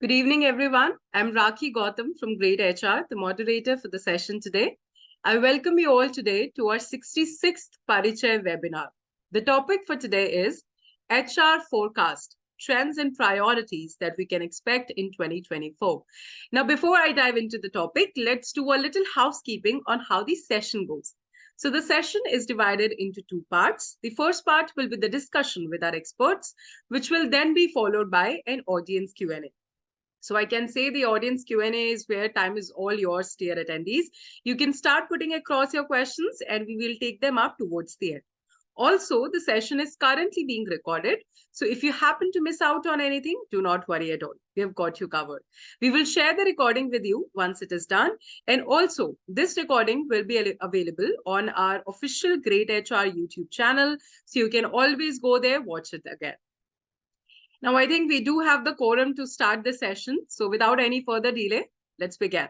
Good evening, everyone. I'm Rakhi Gautam from greytHR, the moderator for the session today. I welcome you all today to our 66th Parichay webinar. The topic for today is HR forecast, trends and priorities that we can expect in 2024. Now, before I dive into the topic, let's do a little housekeeping on how the session goes. So the session is divided into two parts. The first part will be the discussion with our experts, which will then be followed by an audience Q&A. So I can say the audience Q&A is where time is all yours, dear attendees. You can start putting across your questions and we will take them up towards the end. Also, the session is currently being recorded. So if you happen to miss out on anything, do not worry at all. We have got you covered. We will share the recording with you once it is done. And also, this recording will be available on our official greytHR YouTube channel. So you can always go there, watch it again. Now, I think we do have the quorum to start the session. So without any further delay, let's begin.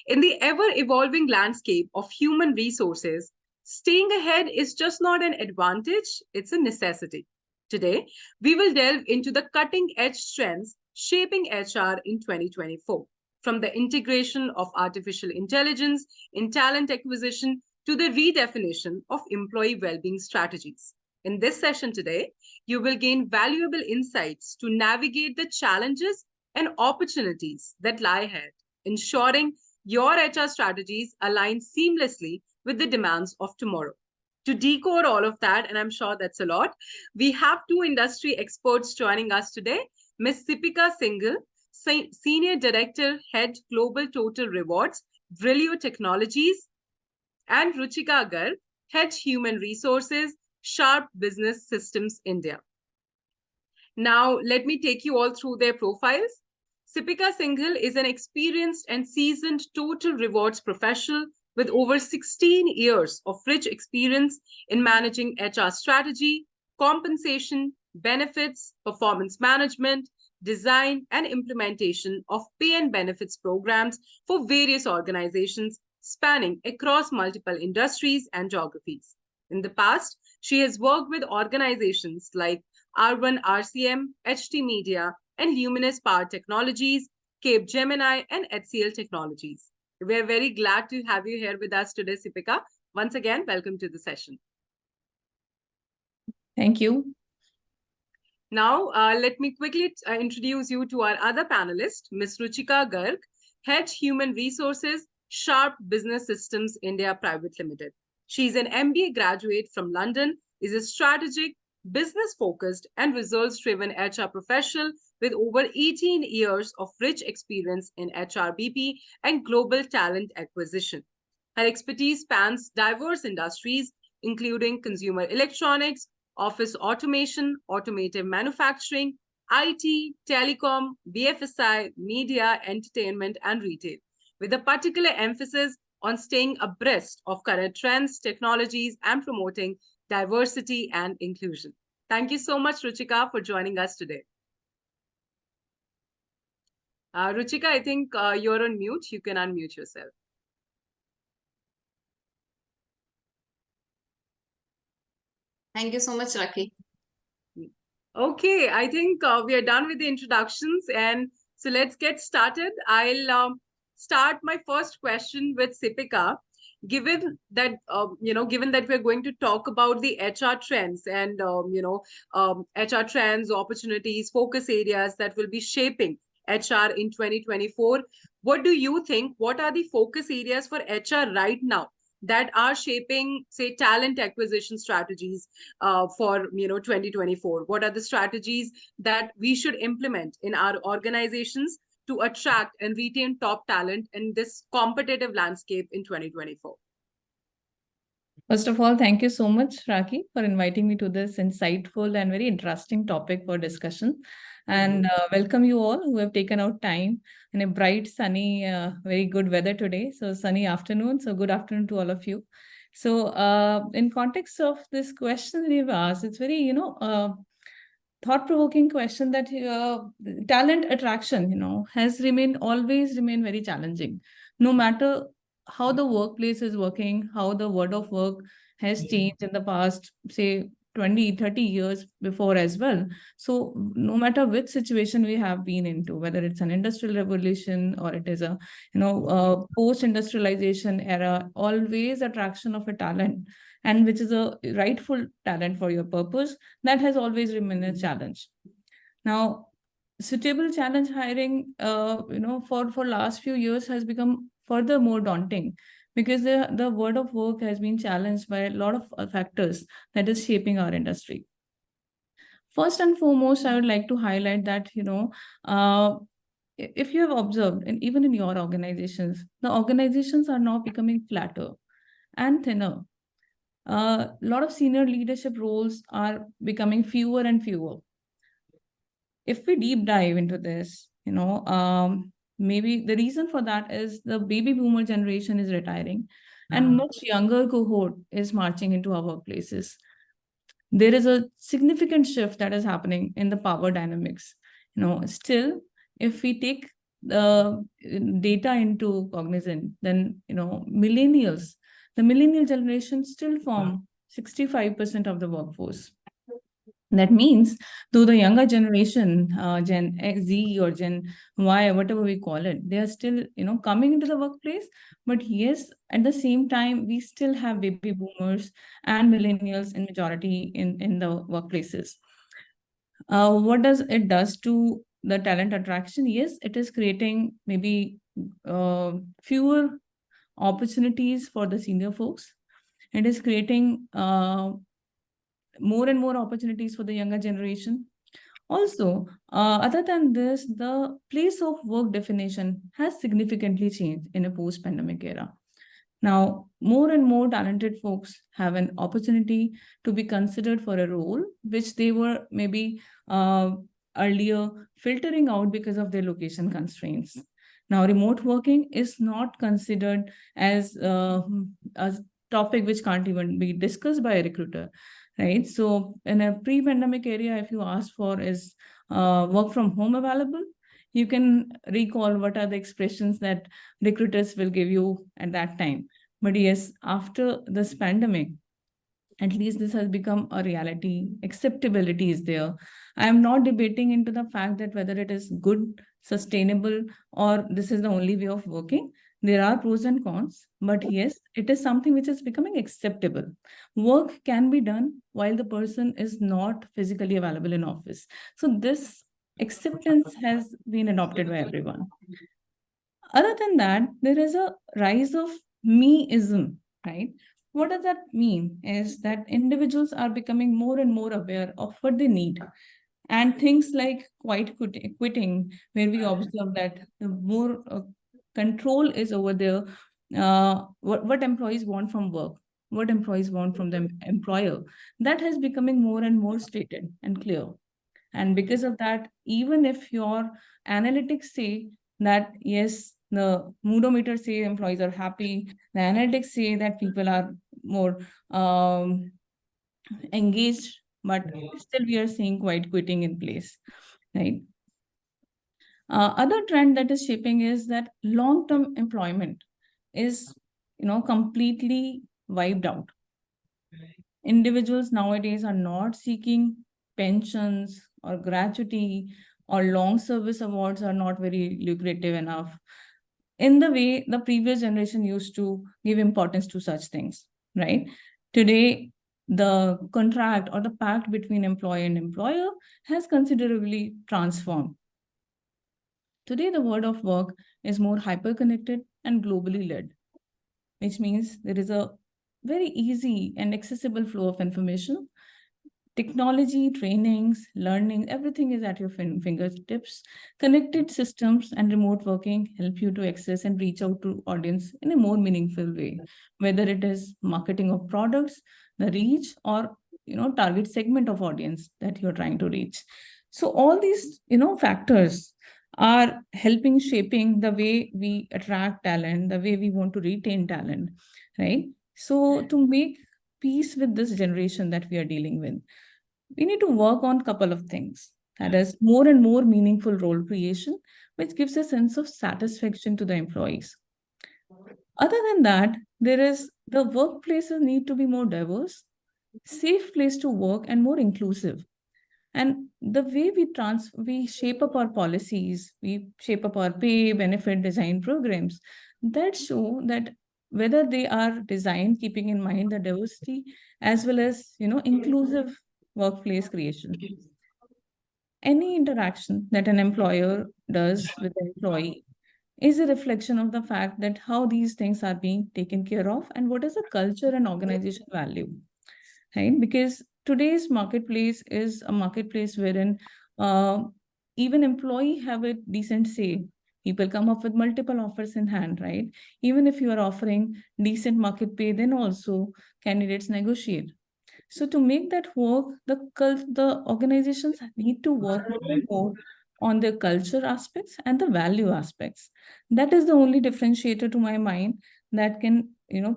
In the ever-evolving landscape of human resources, staying ahead is just not an advantage, it's a necessity. Today, we will delve into the cutting-edge trends shaping HR in 2024, from the integration of artificial intelligence in talent acquisition to the redefinition of employee well-being strategies. In this session today, you will gain valuable insights to navigate the challenges and opportunities that lie ahead, ensuring your HR strategies align seamlessly with the demands of tomorrow. To decode all of that, and I'm sure that's a lot, we have two industry experts joining us today, Ms. Seepika Singhal, Senior Director, Head Global Total Rewards, Brillio Technologies, and Ruchika Garg, Head Human Resources, Sharp Business Systems India. Now, let me take you all through their profiles. Seepika Singhal is an experienced and seasoned total rewards professional with over 16 years of rich experience in managing HR strategy, compensation, benefits, performance management, design, and implementation of pay and benefits programs for various organizations spanning across multiple industries and geographies. In the past, she has worked with organizations like R1 RCM, HT Media, and Luminous Power Technologies, Cape Gemini, and HCL Technologies. We're very glad to have you here with us today, Seepika. Once again, welcome to the session. Thank you. Now, let me quickly introduce you to our other panelist, Ms. Ruchika Garg, Head Human Resources, Sharp Business Systems India Private Limited. She's an MBA graduate from London, is a strategic, business-focused, and results-driven HR professional with over 18 years of rich experience in HRBP and global talent acquisition. Her expertise spans diverse industries, including consumer electronics, office automation, automotive manufacturing, IT, telecom, BFSI, media, entertainment, and retail, with a particular emphasis on staying abreast of current trends, technologies, and promoting diversity and inclusion. Thank you so much, Ruchika, for joining us today. Ruchika, I think you're on mute. You can unmute yourself. Thank you so much, Rakhi. Okay, I think we are done with the introductions. And so let's get started. I'll start my first question with Seepika. Given that, given that we're going to talk about the HR trends and, HR trends, opportunities, focus areas that will be shaping HR in 2024, what do you think? What are the focus areas for HR right now that are shaping, say, talent acquisition strategies for 2024? What are the strategies that we should implement in our organizations to attract and retain top talent in this competitive landscape in 2024? First of all, thank you so much, Rakhi, for inviting me to this insightful and very interesting topic for discussion. And welcome you all who have taken out time in a bright, sunny, very good weather today. So sunny afternoon. So good afternoon to all of you. So in context of this question we've asked, it's very, thought-provoking question that talent attraction, has always remained very challenging, no matter how the workplace is working, how the world of work has changed in the past, say, 20, 30 years before as well. So no matter which situation we have been into, whether it's an industrial revolution or it is a post-industrialization era, always attraction of a talent, and which is a rightful talent for your purpose, that has always remained a challenge. Now, suitable challenge hiring, for last few years has become further more daunting, because the world of work has been challenged by a lot of factors that is shaping our industry. First and foremost, I would like to highlight that, uh, if you have observed, and even in your organizations, the organizations are now becoming flatter and thinner. A lot of senior leadership roles are becoming fewer and fewer. If we deep dive into this, maybe the reason for that is the baby boomer generation is retiring and much younger cohort is marching into our workplaces. There is a significant shift that is happening in the power dynamics. Still, if we take the data into cognizant, then, the millennial generation still form 65% of the workforce. That means, though the younger generation, Gen Z or Gen Y, whatever we call it, they are still, coming into the workplace. But yes, at the same time, we still have baby boomers and millennials in majority in the workplaces. What does it does to the talent attraction? Yes, it is creating maybe fewer opportunities for the senior folks. It is creating more and more opportunities for the younger generation. Also, other than this, the place of work definition has significantly changed in a post-pandemic era. Now, more and more talented folks have an opportunity to be considered for a role which they were maybe earlier filtering out because of their location constraints. Now, remote working is not considered as a topic which can't even be discussed by a recruiter, right? So in a pre-pandemic area, if you ask for is work from home available, you can recall what are the expressions that recruiters will give you at that time. But yes, after this pandemic, at least this has become a reality. Acceptability is there. I am not debating into the fact that whether it is good, sustainable, or this is the only way of working. There are pros and cons, but yes, it is something which is becoming acceptable. Work can be done while the person is not physically available in office. So this acceptance has been adopted by everyone. Other than that, there is a rise of meism, right? What does that mean? Is that individuals are becoming more and more aware of what they need. And things like quitting, where we observe that the more control is over there, what employees want from work, what employees want from the employer, that has becoming more and more stated and clear. And because of that, even if your analytics say that, yes, the moodometer say employees are happy, the analytics say that people are more engaged, but still we are seeing quite quitting in place, right? Other trend that is shaping is that long-term employment is, completely wiped out. Individuals nowadays are not seeking pensions or gratuity, or long service awards are not very lucrative enough in the way the previous generation used to give importance to such things, right? Today, the contract or the pact between employer and employer has considerably transformed. Today, the world of work is more hyper-connected and globally led, which means there is a very easy and accessible flow of information. Technology, trainings, learning, everything is at your fingertips. Connected systems and remote working help you to access and reach out to audience in a more meaningful way, whether it is marketing of products, the reach, or target segment of audience that you're trying to reach. So all these factors are helping shaping the way we attract talent, the way we want to retain talent, right? So to make peace with this generation that we are dealing with, we need to work on a couple of things. That is more and more meaningful role creation, which gives a sense of satisfaction to the employees. Other than that, there is the workplaces need to be more diverse, safe place to work and more inclusive. And the way we shape up our policies, we shape up our pay, benefit, design programs that show that whether they are designed keeping in mind the diversity as well as inclusive workplace creation. Any interaction that an employer does with an employee is a reflection of the fact that how these things are being taken care of and what is the culture and organization value, right? Because today's marketplace is a marketplace wherein uh, even employee have a decent say. People come up with multiple offers in hand, right? Even if you are offering decent market pay, then also candidates negotiate. So to make that work, the organizations need to work more on the culture aspects and the value aspects. That is the only differentiator to my mind that can,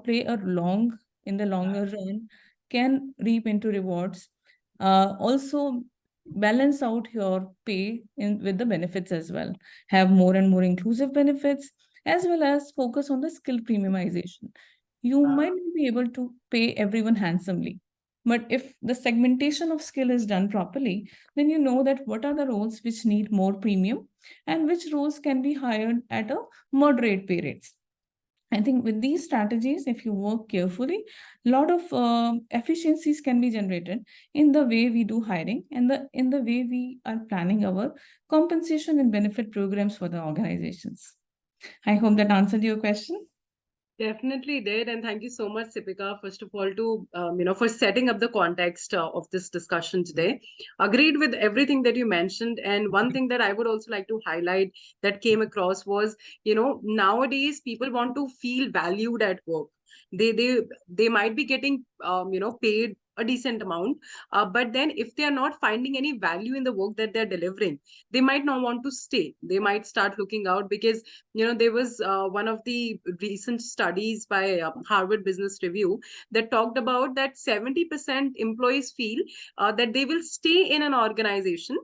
play a long in the longer run, can reap into rewards. Also balance out your pay in with the benefits as well. Have more and more inclusive benefits as well as focus on the skill premiumization. You might not be able to pay everyone handsomely, but if the segmentation of skill is done properly, then you know that what are the roles which need more premium and which roles can be hired at a moderate pay rates. I think with these strategies, if you work carefully, a lot of efficiencies can be generated in the way we do hiring and in the way we are planning our compensation and benefit programs for the organizations. I hope that answered your question. Definitely did, and thank you so much, Seepika, first of all, to for setting up the context of this discussion today. Agreed with everything that you mentioned, and one thing that I would also like to highlight that came across was, nowadays people want to feel valued at work. They might be getting paid a decent amount, but then if they are not finding any value in the work that they're delivering, they might not want to stay. They might start looking out because there was one of the recent studies by Harvard Business Review that talked about that 70% employees feel that they will stay in an organization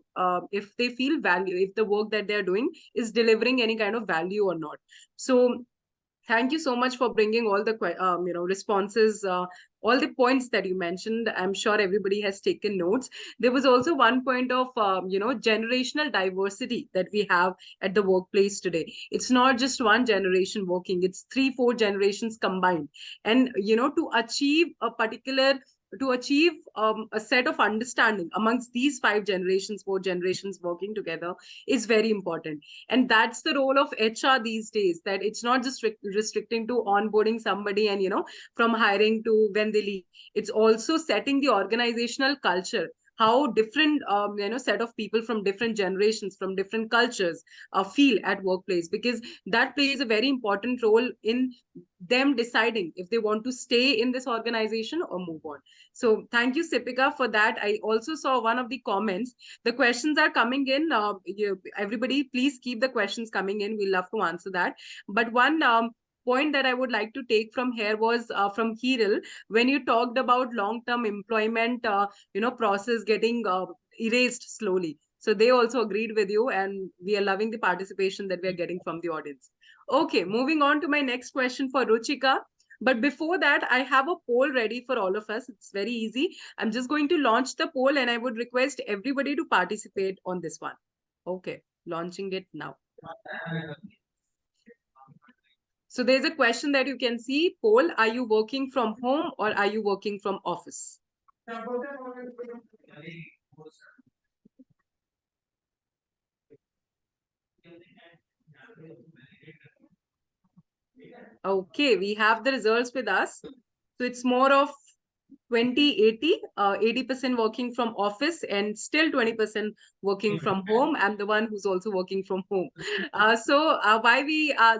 if they feel value, if the work that they're doing is delivering any kind of value or not. So thank you so much for bringing all the responses, all the points that you mentioned. I'm sure everybody has taken notes. There was also one point of generational diversity that we have at the workplace today. It's not just one generation working, it's 3-4 generations combined. And to achieve a set of understanding amongst these 5 generations, 4 generations working together is very important. And that's the role of HR these days, that it's not just restricting to onboarding somebody and from hiring to when they leave. It's also setting the organizational culture, how different set of people from different generations, from different cultures feel at workplace, because that plays a very important role in them deciding if they want to stay in this organization or move on. So thank you, Seepika, for that. I also saw one of the comments. The questions are coming in. Everybody, please keep the questions coming in. We'll love to answer that. But one point that I would like to take from here was from Hiril, when you talked about long-term employment, process getting erased slowly. So they also agreed with you, and we are loving the participation that we are getting from the audience. Okay, moving on to my next question for Ruchika. But before that, I have a poll ready for all of us. It's very easy. I'm just going to launch the poll, and I would request everybody to participate on this one. Okay, launching it now. So there's a question that you can see, poll, are you working from home or are you working from office? Okay, we have the results with us. So it's more of 20-80, 80% working from office and still 20% working from home. I'm the one who's also working from home.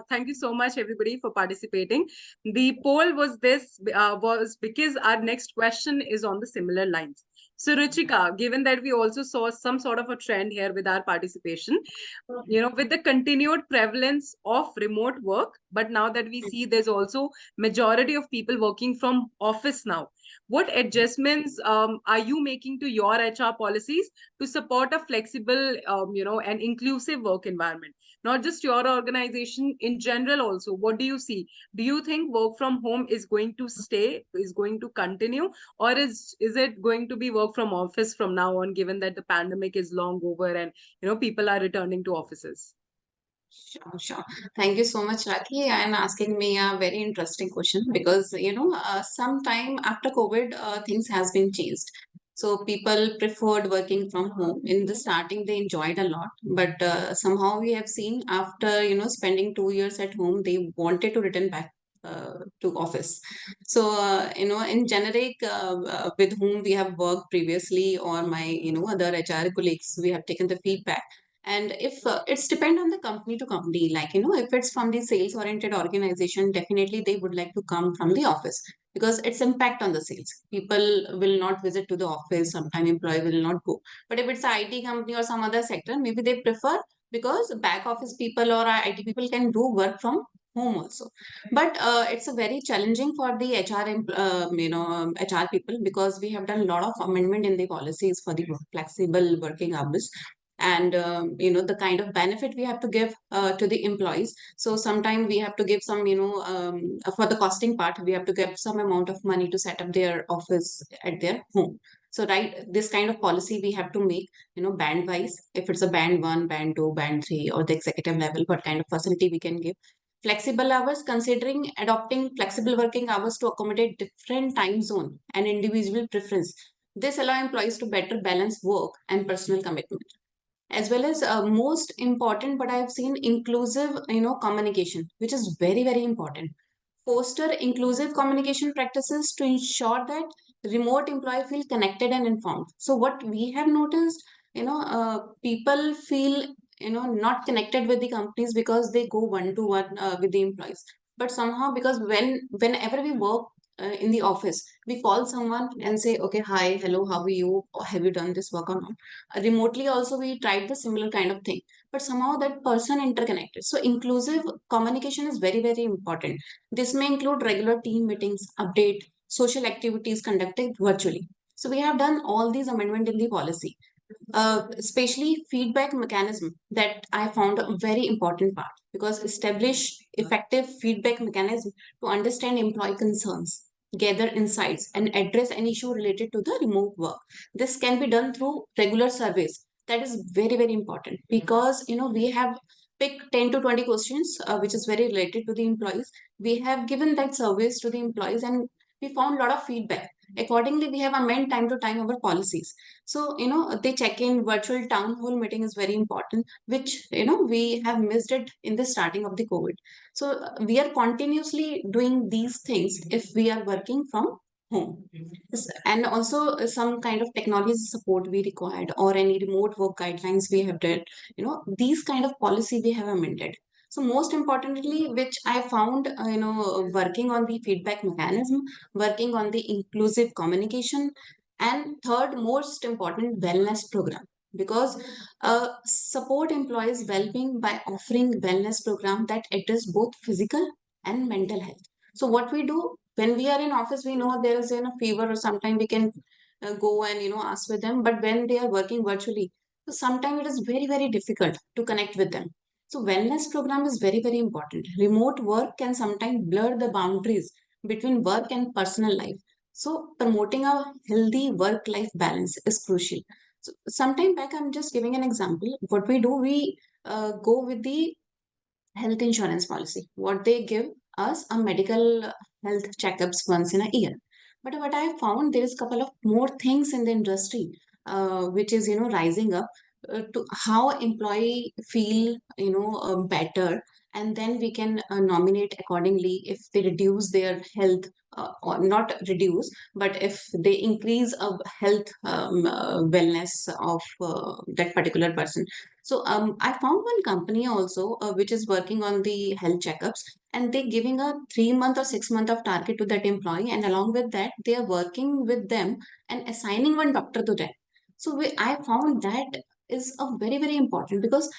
Thank you so much, everybody, for participating. The poll was was because our next question is on the similar lines. So Ruchika, given that we also saw some sort of a trend here with our participation, with the continued prevalence of remote work, but now that we see there's also majority of people working from office now, What adjustments are you making to your HR policies to support a flexible, and inclusive work environment? Not just your organization, in general also. What do you see? Do you think work from home is going to stay, is going to continue, or is it going to be work from office from now on, given that the pandemic is long over and people are returning to offices? Sure, sure. Thank you so much, Rakhi, and asking me a very interesting question because sometime after COVID, things has been changed. So people preferred working from home. In the starting, they enjoyed a lot, but somehow we have seen after spending 2 years at home, they wanted to return back to office. So in generic, with whom we have worked previously, or my other HR colleagues, we have taken the feedback. And if it's depend on the company to company, like if it's from the sales oriented organization, definitely they would like to come from the office because it's impact on the sales. People will not visit to the office, sometime employee will not go. But if it's a IT company or some other sector, maybe they prefer, because back office people or IT people can do work from home also. But it's a very challenging for the HR people, because we have done a lot of amendment in the policies for the flexible working hours, and the kind of benefit we have to give to the employees. So sometimes we have to give some, for the costing part, we have to give some amount of money to set up their office at their home. So right, this kind of policy we have to make, band wise, if it's a band 1, band 2, band 3, or the executive level, what kind of facility we can give. Flexible hours, considering adopting flexible working hours to accommodate different time zone and individual preference. This allow employees to better balance work and personal commitment, as well as most important, but I've seen inclusive communication, which is very very important. Foster inclusive communication practices to ensure that remote employee feel connected and informed. So what we have noticed, people feel not connected with the companies because they go one to one with the employees. But somehow, because whenever we work in the office, we call someone and say, okay, hi, hello, how are you, or have you done this work or not? Remotely also we tried the similar kind of thing, but somehow that person interconnected. So inclusive communication is very very important. This may include regular team meetings, update, social activities conducted virtually. So we have done all these amendment in the policy, especially feedback mechanism, that I found a very important part, because establish effective feedback mechanism to understand employee concerns, gather insights, and address any issue related to the remote work. This can be done through regular surveys. That is very very important, because we have picked 10 to 20 questions, which is very related to the employees. We have given that surveys to the employees, and we found a lot of feedback. Accordingly, we have amended time to time our policies. So, they check in. Virtual town hall meeting is very important, which, we have missed it in the starting of the COVID. So, we are continuously doing these things if we are working from home. And also some kind of technology support we required, or any remote work guidelines we have did, these kind of policy we have amended. So most importantly, which I found, working on the feedback mechanism, working on the inclusive communication, and third most important, wellness program. Because support employees well-being by offering wellness program that address both physical and mental health. So what we do when we are in office, we know there is a fever, or sometimes we can go and ask with them. But when they are working virtually, so sometimes it is very very difficult to connect with them. So wellness program is very very important. Remote work can sometimes blur the boundaries between work and personal life. So promoting a healthy work-life balance is crucial. So sometime back, I'm just giving an example. What we do, we go with the health insurance policy. What they give us a medical health checkups once in a year. But what I found, there is a couple of more things in the industry, which is rising up to how employee feel better, and then we can nominate accordingly if they reduce their health, or not reduce, but if they increase a health wellness of that particular person. So I found one company also, which is working on the health checkups, and they giving a 3 month or 6 month of target to that employee, and along with that they are working with them and assigning one doctor to them. So I found that is a very very important, because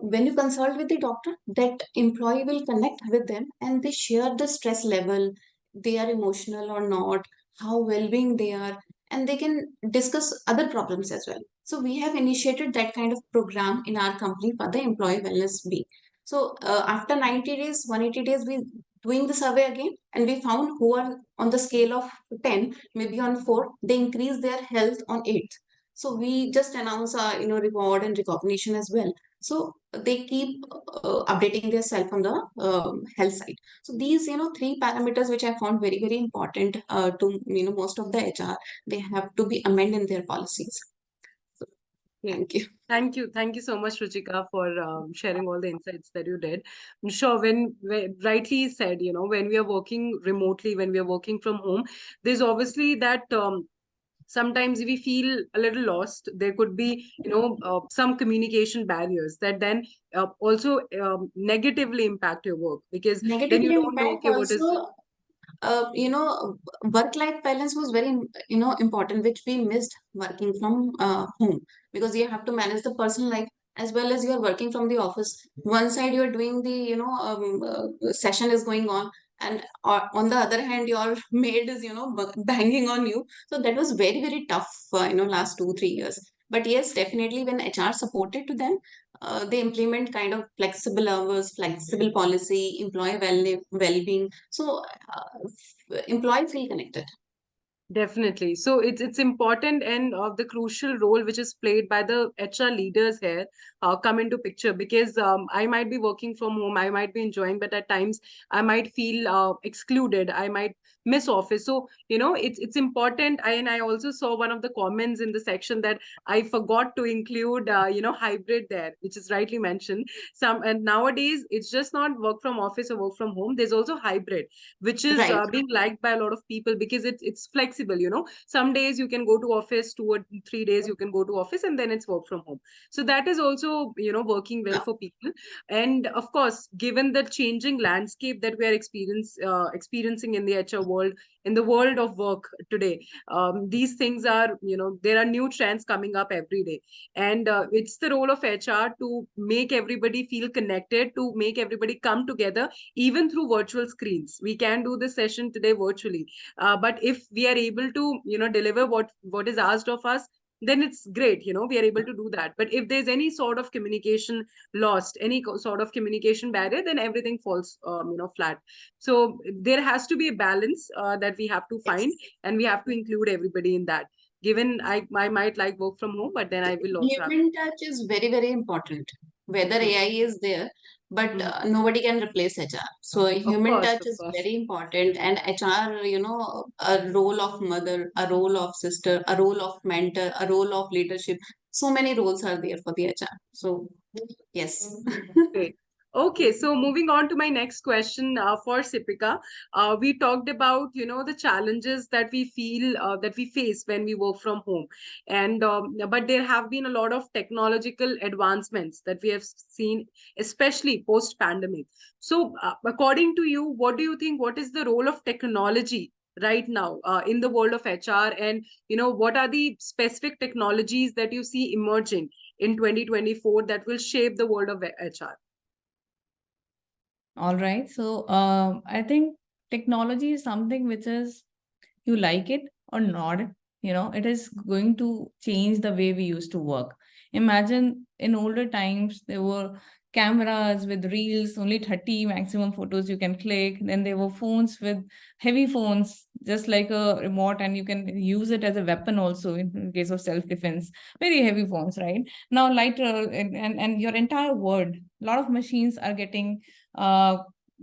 when you consult with the doctor, that employee will connect with them and they share the stress level, they are emotional or not, how well-being they are, and they can discuss other problems as well. So we have initiated that kind of program in our company for the employee wellness week. So after 90 days, 180 days, we doing the survey again, and we found who are on the scale of 10, maybe on 4, they increase their health on 8. So we just announce reward and recognition as well. So they keep updating themselves on the health side. So these, 3 parameters which I found very, very important to, most of the HR, they have to be amended in their policies. So, thank you. Thank you so much, Ruchika, for sharing all the insights that you did. I'm sure when rightly said, when we are working remotely, when we are working from home, there's obviously that sometimes we feel a little lost. There could be, some communication barriers that then also negatively impact your work, because then you Negatively don't know, impact okay, what is. also, work-life balance was very, important, which we missed working from home, because you have to manage the personal life as well as you are working from the office. One side you are doing the, session is going on, and on the other hand, your maid is, banging on you. So that was very, very tough, last 2, 3 years. But yes, definitely when HR supported to them, they implement kind of flexible hours, flexible policy, employee well-being. So employees feel connected. Definitely. So it's important, and the crucial role which is played by the HR leaders here come into picture, because I might be working from home, I might be enjoying, but at times I might feel excluded, I might miss office. So it's important. And I also saw one of the comments in the section that I forgot to include hybrid there, which is rightly mentioned. And nowadays it's just not work from office or work from home. There's also hybrid, which is Right. being liked by a lot of people, because it's flexible. Some days you can go to office, 2 or 3 days you can go to office, and then it's work from home. So that is also working well Yeah. for people. And of course, given the changing landscape that we are experiencing in the HR world, in the world of work today, these things are, there are new trends coming up every day. And it's the role of HR to make everybody feel connected, to make everybody come together, even through virtual screens. We can do this session today virtually, but if we are able to deliver what is asked of us, then it's great. We are able to do that. But if there's any sort of communication lost, any sort of communication barrier, then everything falls flat. So there has to be a balance that we have to find, Yes. and we have to include everybody in that. Given I might like work from home, but then I will also have. Human touch is very, very important. Whether Hmm. AI is there, but Hmm. nobody can replace HR. So human touch Of is course. very important. And HR, a role of mother, a role of sister, a role of mentor, a role of leadership. So many roles are there for the HR. So yes. Great. Okay, so moving on to my next question for Seepika. We talked about, the challenges that we feel that we face when we work from home, and but there have been a lot of technological advancements that we have seen, especially post-pandemic. So, according to you, what do you think? What is the role of technology right now in the world of HR, and what are the specific technologies that you see emerging in 2024 that will shape the world of HR? All right. So I think technology is something which is, you like it or not, it is going to change the way we used to work. Imagine in older times, there were cameras with reels, only 30 maximum photos you can click. Then there were phones with heavy phones, just like a remote, and you can use it as a weapon also in case of self-defense. Very heavy phones, right? Now lighter, and your entire world, a lot of machines are getting uh,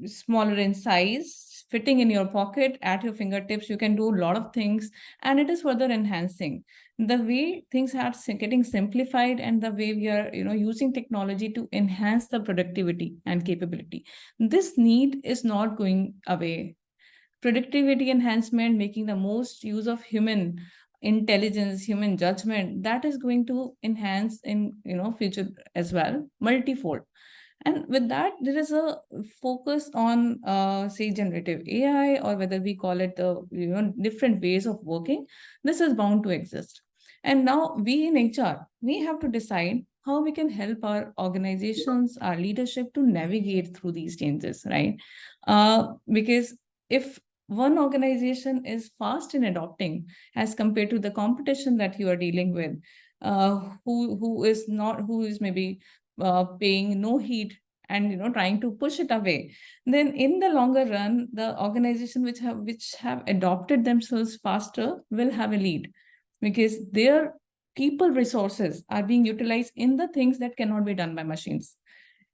smaller in size, fitting in your pocket at your fingertips. You can do a lot of things, and it is further enhancing the way things are getting simplified, and the way we are using technology to enhance the productivity and capability. This need is not going away. Productivity enhancement, making the most use of human intelligence, human judgment, that is going to enhance in future as well, multifold. And with that, there is a focus on, say, generative AI, or whether we call it the different ways of working. This is bound to exist. And now we in HR, we have to decide how we can help our organizations, our leadership to navigate through these changes, right? Because if one organization is fast in adopting as compared to the competition that you are dealing with, who is maybe paying no heed and trying to push it away, then in the longer run, the organization which have adopted themselves faster will have a lead, because their people resources are being utilized in the things that cannot be done by machines.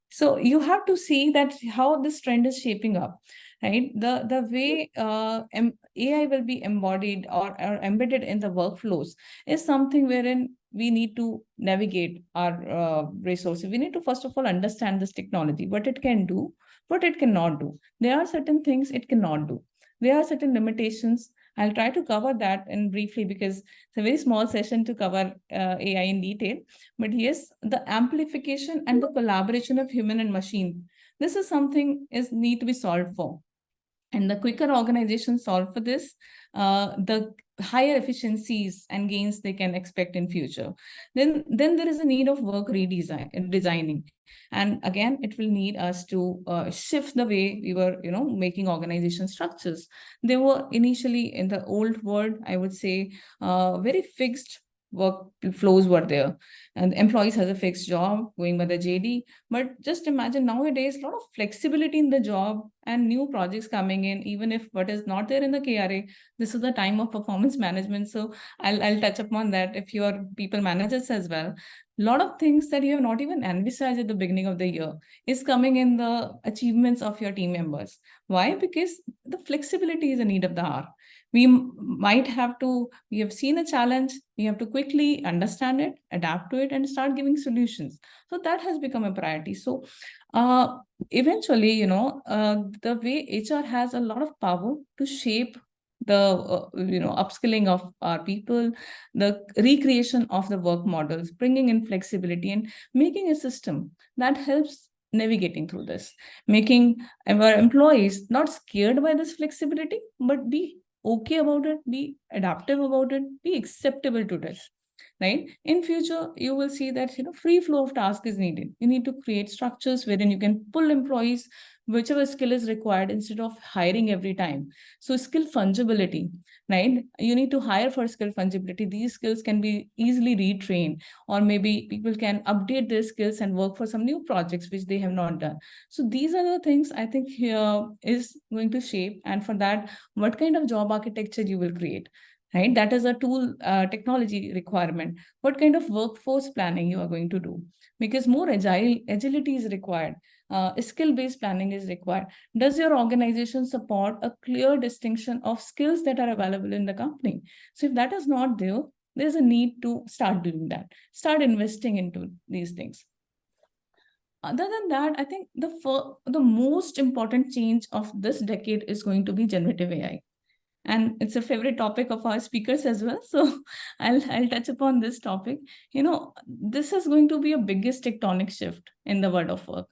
So you have to see that how this trend is shaping up, right? The way AI will be embodied or embedded in the workflows is something wherein we need to navigate our resources. We need to first of all understand this technology, what it can do, what it cannot do. There are certain things it cannot do. There are certain limitations. I'll try to cover that in briefly because it's a very small session to cover AI in detail. But yes, the amplification and the collaboration of human and machine, this is something is need to be solved for. And the quicker organizations solve for this, the higher efficiencies and gains they can expect in future. Then there is a need of work designing. And again, it will need us to shift the way we were, making organization structures. They were initially in the old world, I would say, very fixed work flows were there, and the employees has a fixed job going by the JD. But just imagine nowadays, a lot of flexibility in the job and new projects coming in, even if what is not there in the KRA, this is the time of performance management. So I'll touch upon that. If you are people managers as well, a lot of things that you have not even envisaged at the beginning of the year is coming in the achievements of your team members. Why? Because the flexibility is a need of the hour. We have seen a challenge, we have to quickly understand it, adapt to it, and start giving solutions. So that has become a priority. So eventually, the way HR has a lot of power to shape the upskilling of our people, the recreation of the work models, bringing in flexibility and making a system that helps navigating through this, making our employees not scared by this flexibility, but be okay about it, be adaptive about it, be acceptable to this. Right? In future, you will see that free flow of task is needed. You need to create structures wherein you can pull employees whichever skill is required instead of hiring every time. So skill fungibility, right? You need to hire for skill fungibility. These skills can be easily retrained, or maybe people can update their skills and work for some new projects which they have not done. So these are the things I think here is going to shape, and for that, what kind of job architecture you will create, right? That is a tool technology requirement. What kind of workforce planning you are going to do? Because more agility is required. Skill-based planning is required. Does your organization support a clear distinction of skills that are available in the company? So if that is not there, there's a need to start doing that, start investing into these things. Other than that, I think the most important change of this decade is going to be generative AI. And it's a favorite topic of our speakers as well. So I'll touch upon this topic. This is going to be a biggest tectonic shift in the world of work.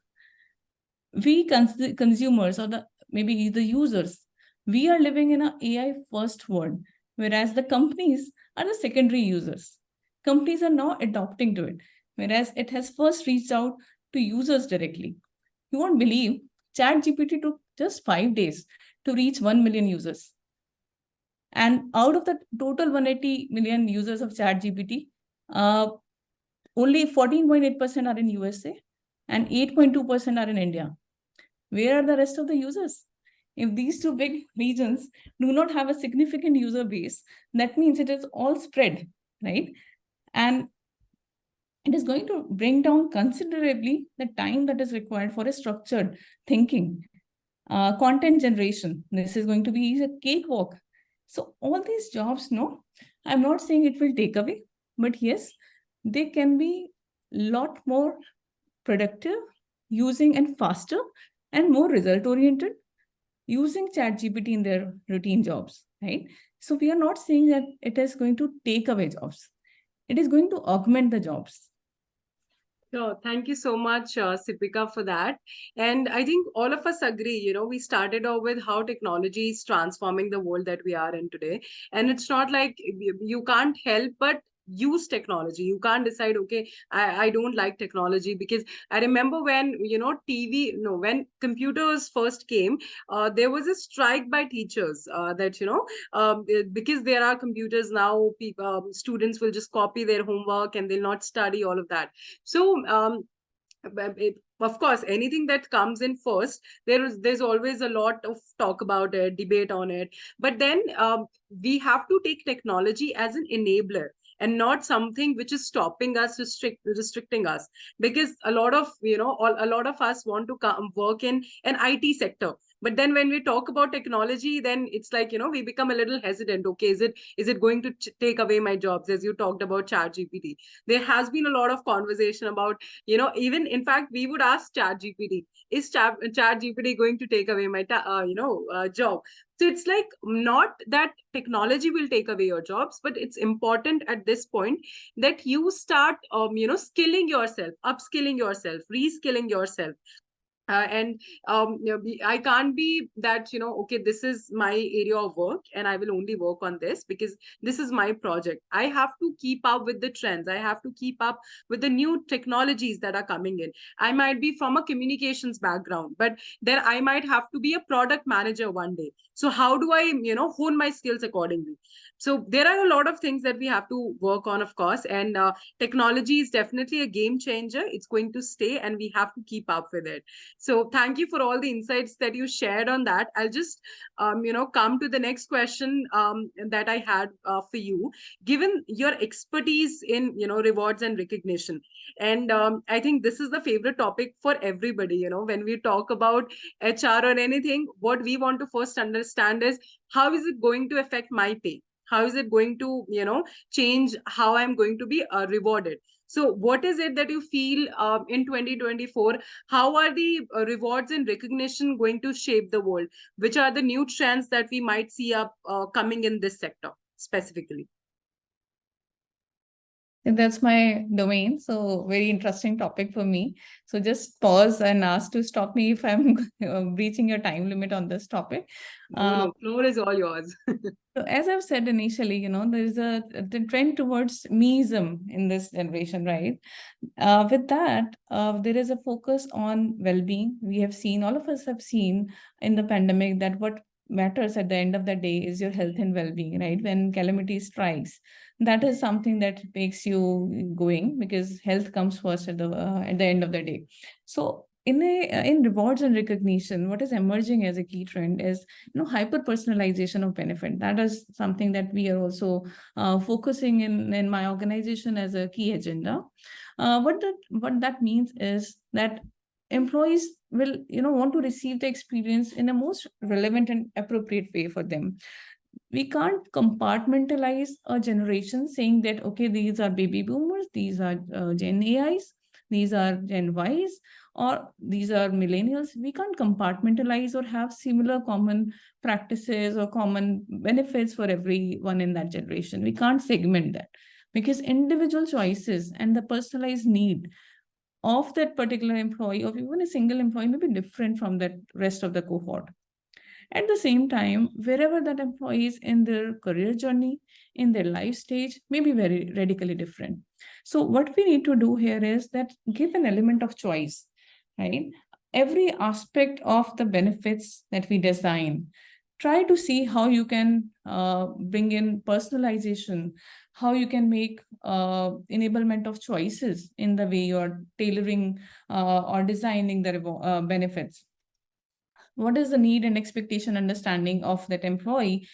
We consumers, or maybe the users, we are living in an AI first world, whereas the companies are the secondary users. Companies are now adopting to it, whereas it has first reached out to users directly. You won't believe, ChatGPT took just 5 days to reach 1 million users. And out of the total 180 million users of ChatGPT, only 14.8% are in USA and 8.2% are in India. Where are the rest of the users? If these two big regions do not have a significant user base, that means it is all spread, right? And it is going to bring down considerably the time that is required for a structured thinking. Content generation, this is going to be a cakewalk. So all these jobs, no, I'm not saying it will take away, but yes, they can be a lot more productive, using and faster and more result oriented, using ChatGPT in their routine jobs, right? So we are not saying that it is going to take away jobs. It is going to augment the jobs. Sure. Thank you so much, Seepika, for that. And I think all of us agree, we started off with how technology is transforming the world that we are in today. And it's not like you can't help but use technology. You can't decide, okay, I don't like technology. Because I remember when, when computers first came, there was a strike by teachers, that, because there are computers now, students will just copy their homework and they'll not study all of that. So, of course, anything that comes in first, there's always a lot of talk about it, debate on it. But then, we have to take technology as an enabler and not something which is stopping us, restricting us. Because a lot of, a lot of us want to come work in an IT sector. But then when we talk about technology, then it's like, we become a little hesitant. Okay, is it going to take away my jobs? As you talked about chat GPT, there has been a lot of conversation about, even in fact, we would ask chat GPT, is chat GPT going to take away my job? So it's like, not that technology will take away your jobs, but it's important at this point that you start skilling yourself, upskilling yourself, reskilling yourself. And I can't be that, okay, this is my area of work and I will only work on this because this is my project. I have to keep up with the trends. I have to keep up with the new technologies that are coming in. I might be from a communications background, but then I might have to be a product manager one day. So how do I, hone my skills accordingly? So there are a lot of things that we have to work on, of course. And technology is definitely a game changer. It's going to stay and we have to keep up with it. So thank you for all the insights that you shared on that. I'll just, come to the next question that I had for you. Given your expertise in, rewards and recognition, and I think this is the favorite topic for everybody. When we talk about HR or anything, what we want to first understand is, how is it going to affect my pay? How is it going to, change how I'm going to be rewarded? So what is it that you feel in 2024? How are the rewards and recognition going to shape the world? Which are the new trends that we might see up coming in this sector specifically? That's my domain. So very interesting topic for me. So just pause and ask to stop me if I'm breaching your time limit on this topic. No, floor is all yours. So as I've said initially, there is the trend towards meism in this generation, right? With that, there is a focus on well-being. We have seen, all of us have seen in the pandemic that what matters at the end of the day is your health and well-being, right? When calamity strikes, that is something that makes you going, because health comes first at the end of the day. So in rewards and recognition, what is emerging as a key trend is hyper personalization of benefit. That is something that we are also focusing in my organization as a key agenda. What that means is that employees will want to receive the experience in a most relevant and appropriate way for them. We can't compartmentalize a generation saying that, okay, these are baby boomers, these are Gen AIs, these are Gen Ys, or these are millennials. We can't compartmentalize or have similar common practices or common benefits for everyone in that generation. We can't segment that, because individual choices and the personalized need of that particular employee, or even a single employee, may be different from that rest of the cohort. At the same time, wherever that employee is in their career journey, in their life stage, may be very radically different. So what we need to do here is that give an element of choice, right? Every aspect of the benefits that we design, try to see how you can bring in personalization, how you can make enablement of choices in the way you're tailoring or designing the benefits. What is the need and expectation understanding of that employee?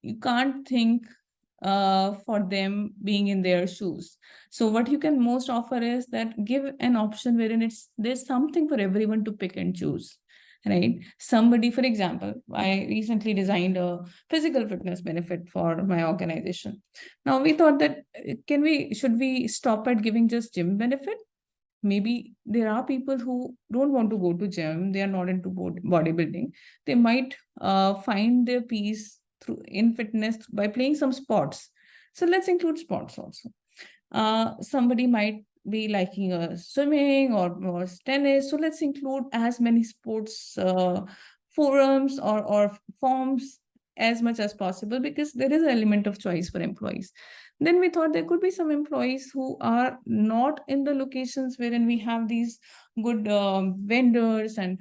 You can't think for them being in their shoes. So what you can most offer is that give an option wherein there's something for everyone to pick and choose, right? Somebody, for example, I recently designed a physical fitness benefit for my organization. Now we thought that should we stop at giving just gym benefit? Maybe there are people who don't want to go to gym, they are not into bodybuilding. They might find their peace through in fitness by playing some sports. So let's include sports also. Somebody might be liking swimming or tennis, so let's include as many sports forums or forms as much as possible, because there is an element of choice for employees. Then we thought there could be some employees who are not in the locations wherein we have these good vendors and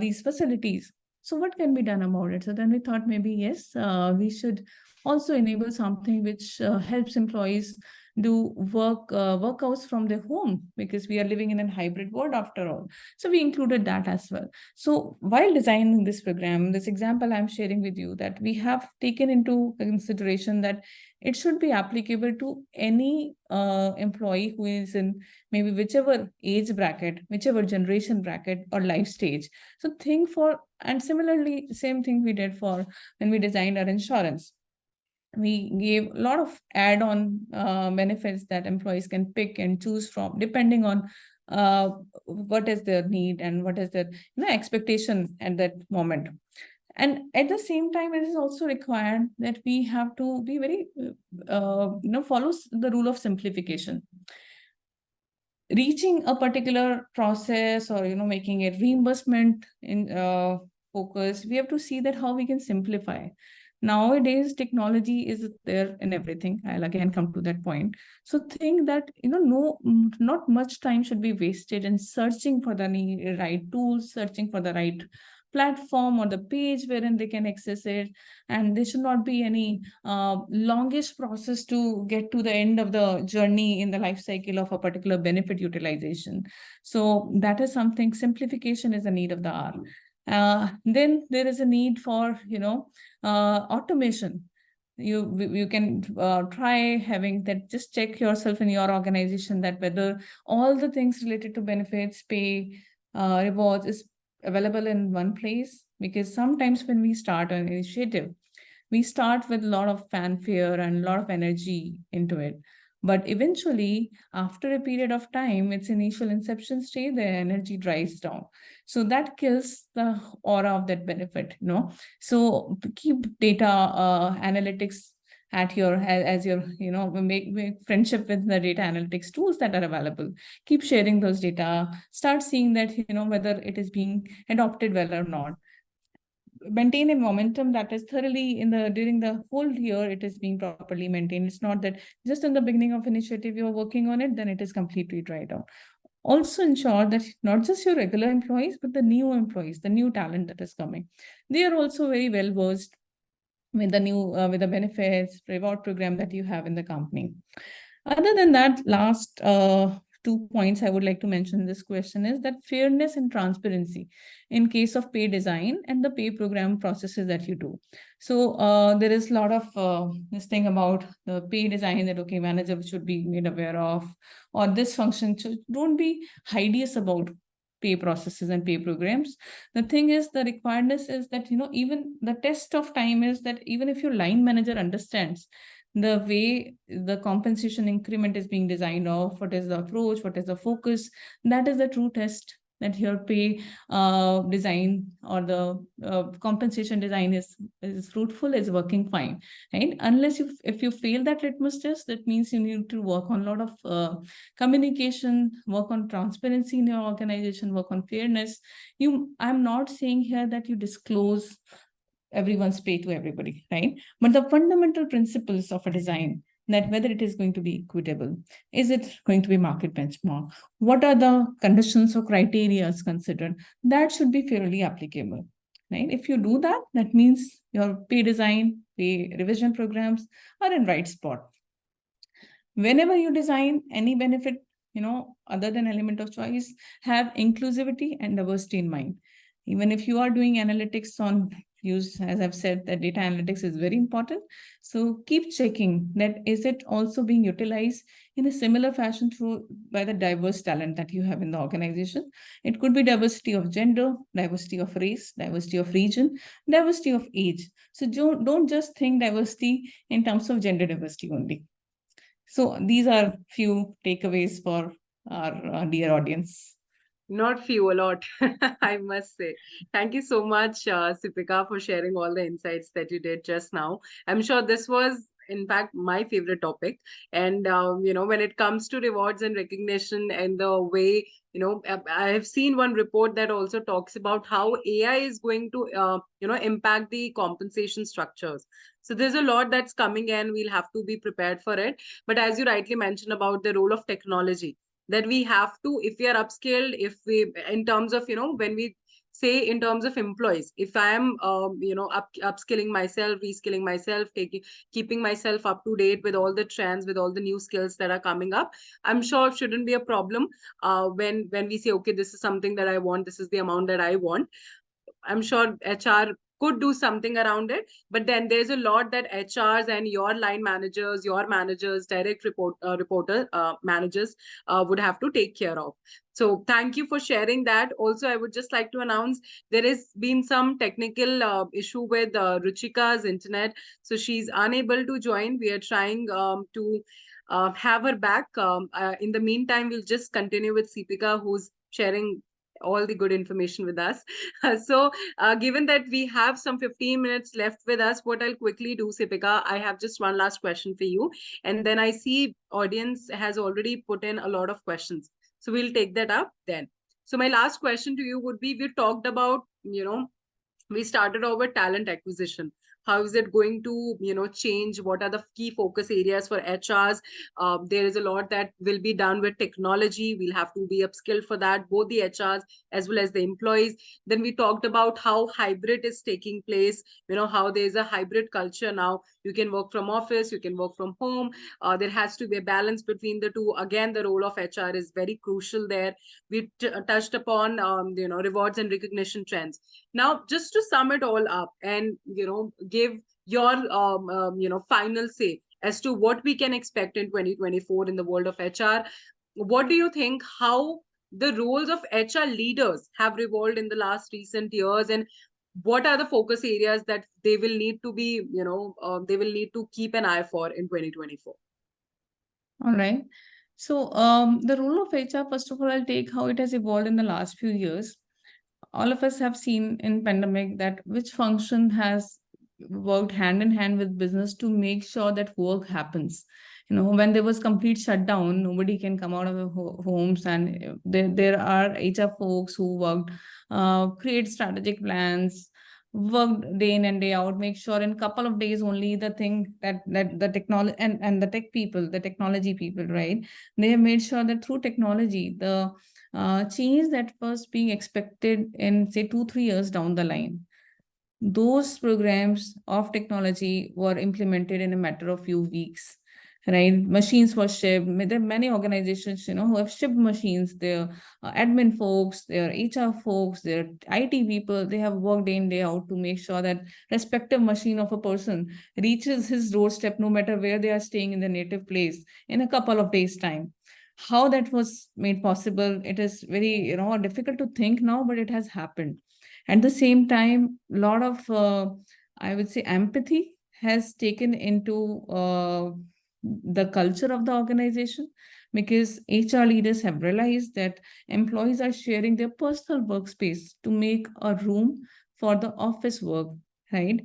these facilities. So what can be done about it? So then we thought maybe, yes, we should also enable something which helps employees do workouts from their home, because we are living in a hybrid world after all. So we included that as well. So while designing this program, this example I'm sharing with you, that we have taken into consideration that it should be applicable to any employee who is in maybe whichever age bracket, whichever generation bracket or life stage. So think for, and similarly, same thing we did for when we designed our insurance. We gave a lot of add-on benefits that employees can pick and choose from, depending on what is their need and what is their expectation at that moment. And at the same time, it is also required that we have to be very, follows the rule of simplification. Reaching a particular process, or making it reimbursement in focus, we have to see that how we can simplify. Nowadays, technology is there in everything. I'll again come to that point. So think that, not much time should be wasted in searching for the right tools, searching for the right platform or the page wherein they can access it. And there should not be any longish process to get to the end of the journey in the life cycle of a particular benefit utilization. So that is something, simplification is a need of the hour. Then there is a need for, automation. You can try having that, just check yourself in your organization that whether all the things related to benefits, pay, rewards is available in one place. Because sometimes when we start an initiative, we start with a lot of fanfare and a lot of energy into it. But eventually, after a period of time, its initial inception stage, the energy dries down. So that kills the aura of that benefit, So keep data analytics at your, as your, make friendship with the data analytics tools that are available. Keep sharing those data. Start seeing that, whether it is being adopted well or not. Maintain a momentum that is thoroughly during the whole year, it is being properly maintained. It's not that just in the beginning of initiative you're working on it, then it is completely dried out. Also ensure that not just your regular employees, but the new employees, the new talent that is coming, they are also very well versed with the new with the benefits reward program that you have in the company. Other than that, last 2 points I would like to mention in this question is that fairness and transparency in case of pay design and the pay program processes that you do. So there is a lot of this thing about the pay design that, okay, manager should be made aware of, or this function should, don't be hideous about pay processes and pay programs. The thing is, the requirement is that, even the test of time is that even if your line manager understands the way the compensation increment is being designed off, what is the approach, what is the focus, that is the true test that your pay design or the compensation design is fruitful, is working fine, right? Unless if you fail that litmus test, that means you need to work on a lot of communication, work on transparency in your organization, work on fairness. I'm not saying here that you disclose everyone's pay to everybody, right? But the fundamental principles of a design, that whether it is going to be equitable, is it going to be market benchmark, what are the conditions or criteria considered, that should be fairly applicable, right? If you do that, that means your pay design, pay revision programs are in right spot. Whenever you design any benefit, other than element of choice, have inclusivity and diversity in mind. Even if you are doing analytics on use, as I've said, that data analytics is very important. So keep checking that is it also being utilized in a similar fashion through by the diverse talent that you have in the organization. It could be diversity of gender, diversity of race, diversity of region, diversity of age. So don't just think diversity in terms of gender diversity only. So these are few takeaways for our dear audience. Not few, a lot, I must say. Thank you so much, Seepika, for sharing all the insights that you did just now. I'm sure this was, in fact, my favorite topic. And, when it comes to rewards and recognition and the way, I have seen one report that also talks about how AI is going to, impact the compensation structures. So there's a lot that's coming in. We'll have to be prepared for it. But as you rightly mentioned about the role of technology, that we have to, if we are upskilled, if we, in terms of, when we say in terms of employees, if I am, upskilling myself, reskilling myself, keeping myself up to date with all the trends, with all the new skills that are coming up, I'm sure it shouldn't be a problem. When we say, okay, this is something that I want, this is the amount that I want, I'm sure HR could do something around it. But then there's a lot that HRs and your line managers, your managers, direct reporter managers would have to take care of. So thank you for sharing that. Also, I would just like to announce there has been some technical issue with Ruchika's internet. So she's unable to join. We are trying to have her back. In the meantime, we'll just continue with Seepika, who's sharing all the good information with us. So given that we have some 15 minutes left with us, what I'll quickly do, Seepika, I have just one last question for you. And then I see audience has already put in a lot of questions. So we'll take that up then. So my last question to you would be, we talked about, we started off with talent acquisition. How is it going to, change? What are the key focus areas for HRs? There is a lot that will be done with technology. We'll have to be upskilled for that, both the HRs as well as the employees. Then we talked about how hybrid is taking place, how there's a hybrid culture now. You can work from office, you can work from home. There has to be a balance between the two. Again, the role of HR is very crucial there. We touched upon, rewards and recognition trends. Now, just to sum it all up and, give your, final say as to what we can expect in 2024 in the world of HR, what do you think, how the roles of HR leaders have evolved in the last recent years, and what are the focus areas that they will need to be, they will need to keep an eye for in 2024? All right. So the role of HR, first of all, I'll take how it has evolved in the last few years. All of us have seen in pandemic that which function has worked hand in hand with business to make sure that work happens. When there was complete shutdown, nobody can come out of their homes, and there are HR folks who worked, create strategic plans, worked day in and day out, make sure in couple of days only the thing that the technology and the tech people, the technology people, right? They have made sure that through technology, the change that was being expected in, say, 2-3 years down the line, those programs of technology were implemented in a matter of few weeks, right? Machines were shipped. There are many organizations, who have shipped machines. Their admin folks, their HR folks, their IT people, they have worked day in, day out to make sure that respective machine of a person reaches his doorstep, no matter where they are staying in the native place, in a couple of days' time. How that was made possible, it is very, difficult to think now, but it has happened. At the same time, a lot of, I would say, empathy has taken into the culture of the organization, because HR leaders have realized that employees are sharing their personal workspace to make a room for the office work, right?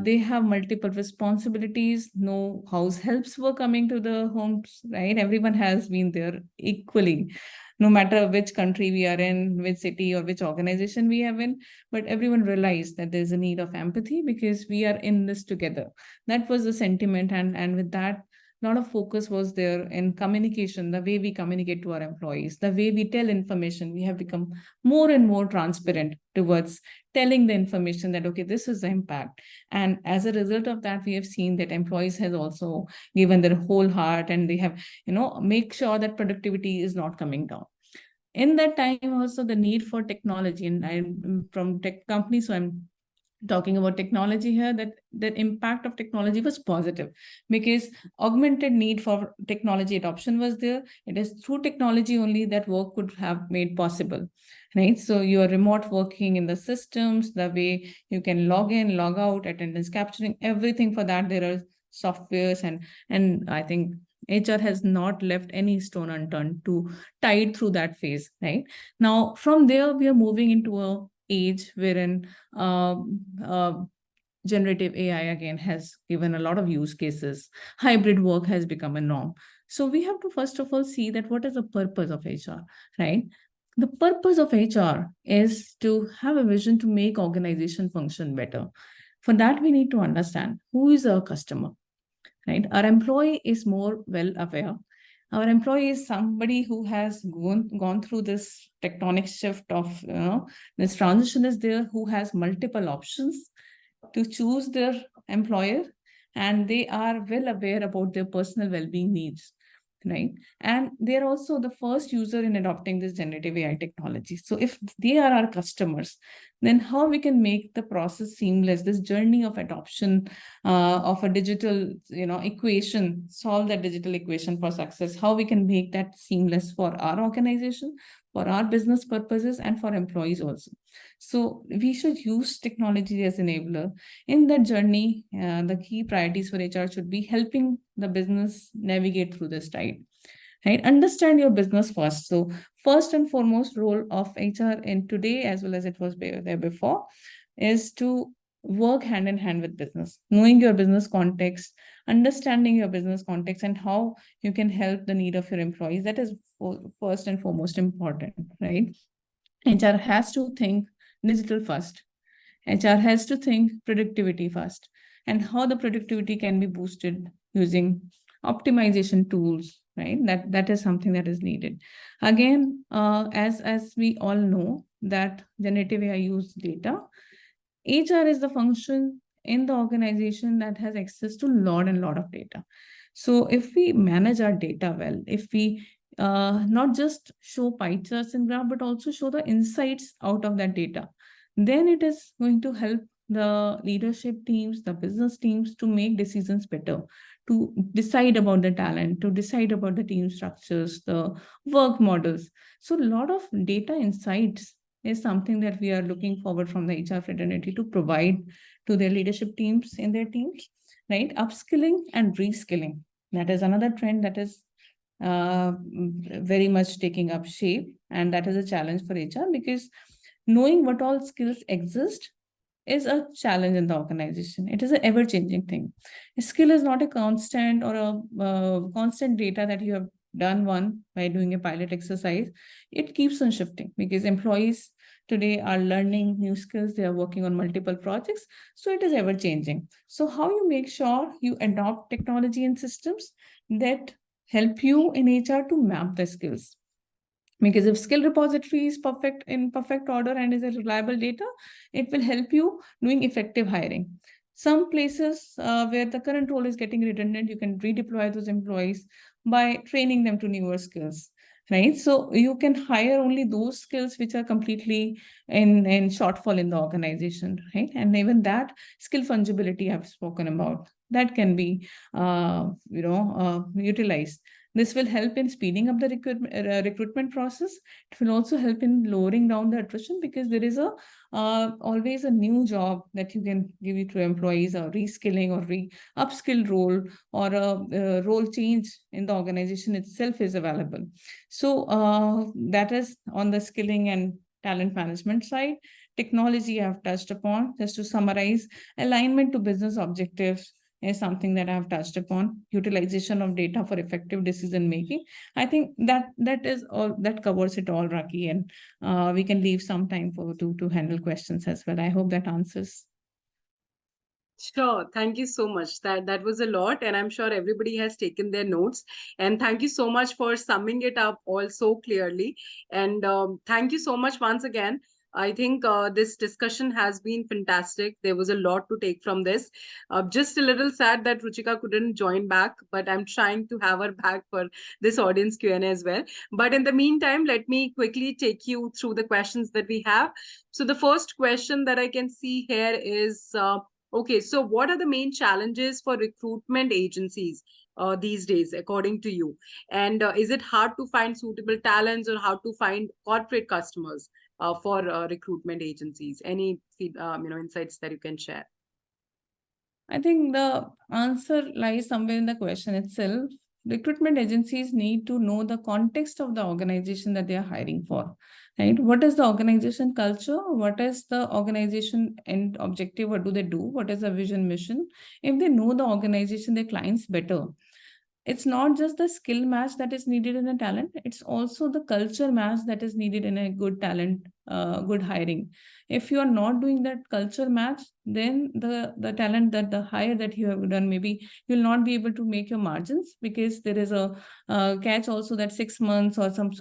They have multiple responsibilities. No house helps were coming to the homes, right? Everyone has been there equally, no matter which country we are in, which city or which organization we have in. But everyone realized that there's a need of empathy because we are in this together. That was the sentiment, and with that, a lot of focus was there in communication, the way we communicate to our employees, the way we tell information. We have become more and more transparent towards telling the information that, okay, this is the impact. And as a result of that, we have seen that employees has also given their whole heart, and they have, make sure that productivity is not coming down. In that time, also the need for technology, and I'm from tech company, so I'm talking about technology here, that the impact of technology was positive, because augmented need for technology adoption was there. It is through technology only that work could have made possible, right? So you are remote working in the systems, the way you can log in, log out, attendance capturing, everything for that. There are softwares, and I think HR has not left any stone unturned to tide through that phase, right? Now, from there, we are moving into a age wherein generative AI again has given a lot of use cases. Hybrid work has become a norm. So we have to first of all see that what is the purpose of HR, right? The purpose of HR is to have a vision to make organization function better. For that, we need to understand who is our customer, right? Our employee is more well aware. Our employee is somebody who has gone through this tectonic shift of, this transition is there, who has multiple options to choose their employer, and they are well aware about their personal well-being needs, right? And they're also the first user in adopting this generative AI technology. So if they are our customers, then how we can make the process seamless, this journey of adoption of a digital, equation, solve that digital equation for success, how we can make that seamless for our organization, for our business purposes, and for employees also. So we should use technology as enabler in that journey. The key priorities for HR should be helping the business navigate through this tide, right? Understand your business first. So first and foremost role of HR in today, as well as it was there before, is to work hand in hand with business, knowing your business context, understanding your business context, and how you can help the need of your employees. That is first and foremost important, right? HR has to think digital first. HR has to think productivity first, and how the productivity can be boosted using optimization tools, right? That is something that is needed. Again, as we all know that generative AI use data, HR is the function in the organization that has access to lot and lot of data. So if we manage our data well, if we not just show pie charts and graph, but also show the insights out of that data, then it is going to help the leadership teams, the business teams to make decisions better, to decide about the talent, to decide about the team structures, the work models. So a lot of data insights is something that we are looking forward from the HR fraternity to provide to their leadership teams in their teams, right? Upskilling and reskilling. That is another trend that is very much taking up shape. And that is a challenge for HR, because knowing what all skills exist is a challenge in the organization. It is an ever-changing thing. A skill is not a constant or a constant data that you have done one by doing a pilot exercise. It keeps on shifting because employees today are learning new skills. They are working on multiple projects. So it is ever changing. So how you make sure you adopt technology and systems that help you in HR to map the skills. Because if skill repository is in perfect order and is a reliable data, it will help you doing effective hiring. Some places where the current role is getting redundant, you can redeploy those employees by training them to newer skills, right? So you can hire only those skills which are completely in shortfall in the organization, right? And even that skill fungibility I've spoken about, that can be utilized. This will help in speeding up the recruitment process. It will also help in lowering down the attrition, because there is always a new job that you can give it to employees, or reskilling or upskill role, or a role change in the organization itself is available. So that is on the skilling and talent management side. Technology I have touched upon. Just to summarize, alignment to business objectives is something that I have touched upon. Utilization of data for effective decision making. I think that is all, that covers it all, Raki, and we can leave some time to handle questions as well. I hope that answers. Sure. Thank you so much. That was a lot, and I'm sure everybody has taken their notes. And thank you so much for summing it up all so clearly. And thank you so much once again. I think this discussion has been fantastic. There was a lot to take from this. Just a little sad that Ruchika couldn't join back, but I'm trying to have her back for this audience Q&A as well. But in the meantime, let me quickly take you through the questions that we have. So the first question that I can see here is, okay, so what are the main challenges for recruitment agencies these days, according to you? And is it hard to find suitable talents, or how to find corporate customers for recruitment agencies? Any insights that you can share? I think the answer lies somewhere in the question itself. Recruitment agencies need to know the context of the organization that they are hiring for, right? What is the organization culture? What is the organization end objective? What do they do? What is the vision mission? If they know the organization, their clients better, it's not just the skill match that is needed in a talent, it's also the culture match that is needed in a good talent, good hiring. If you are not doing that culture match, then the talent, that the hire that you have done, maybe you'll not be able to make your margins, because there is a catch also that 6 months or some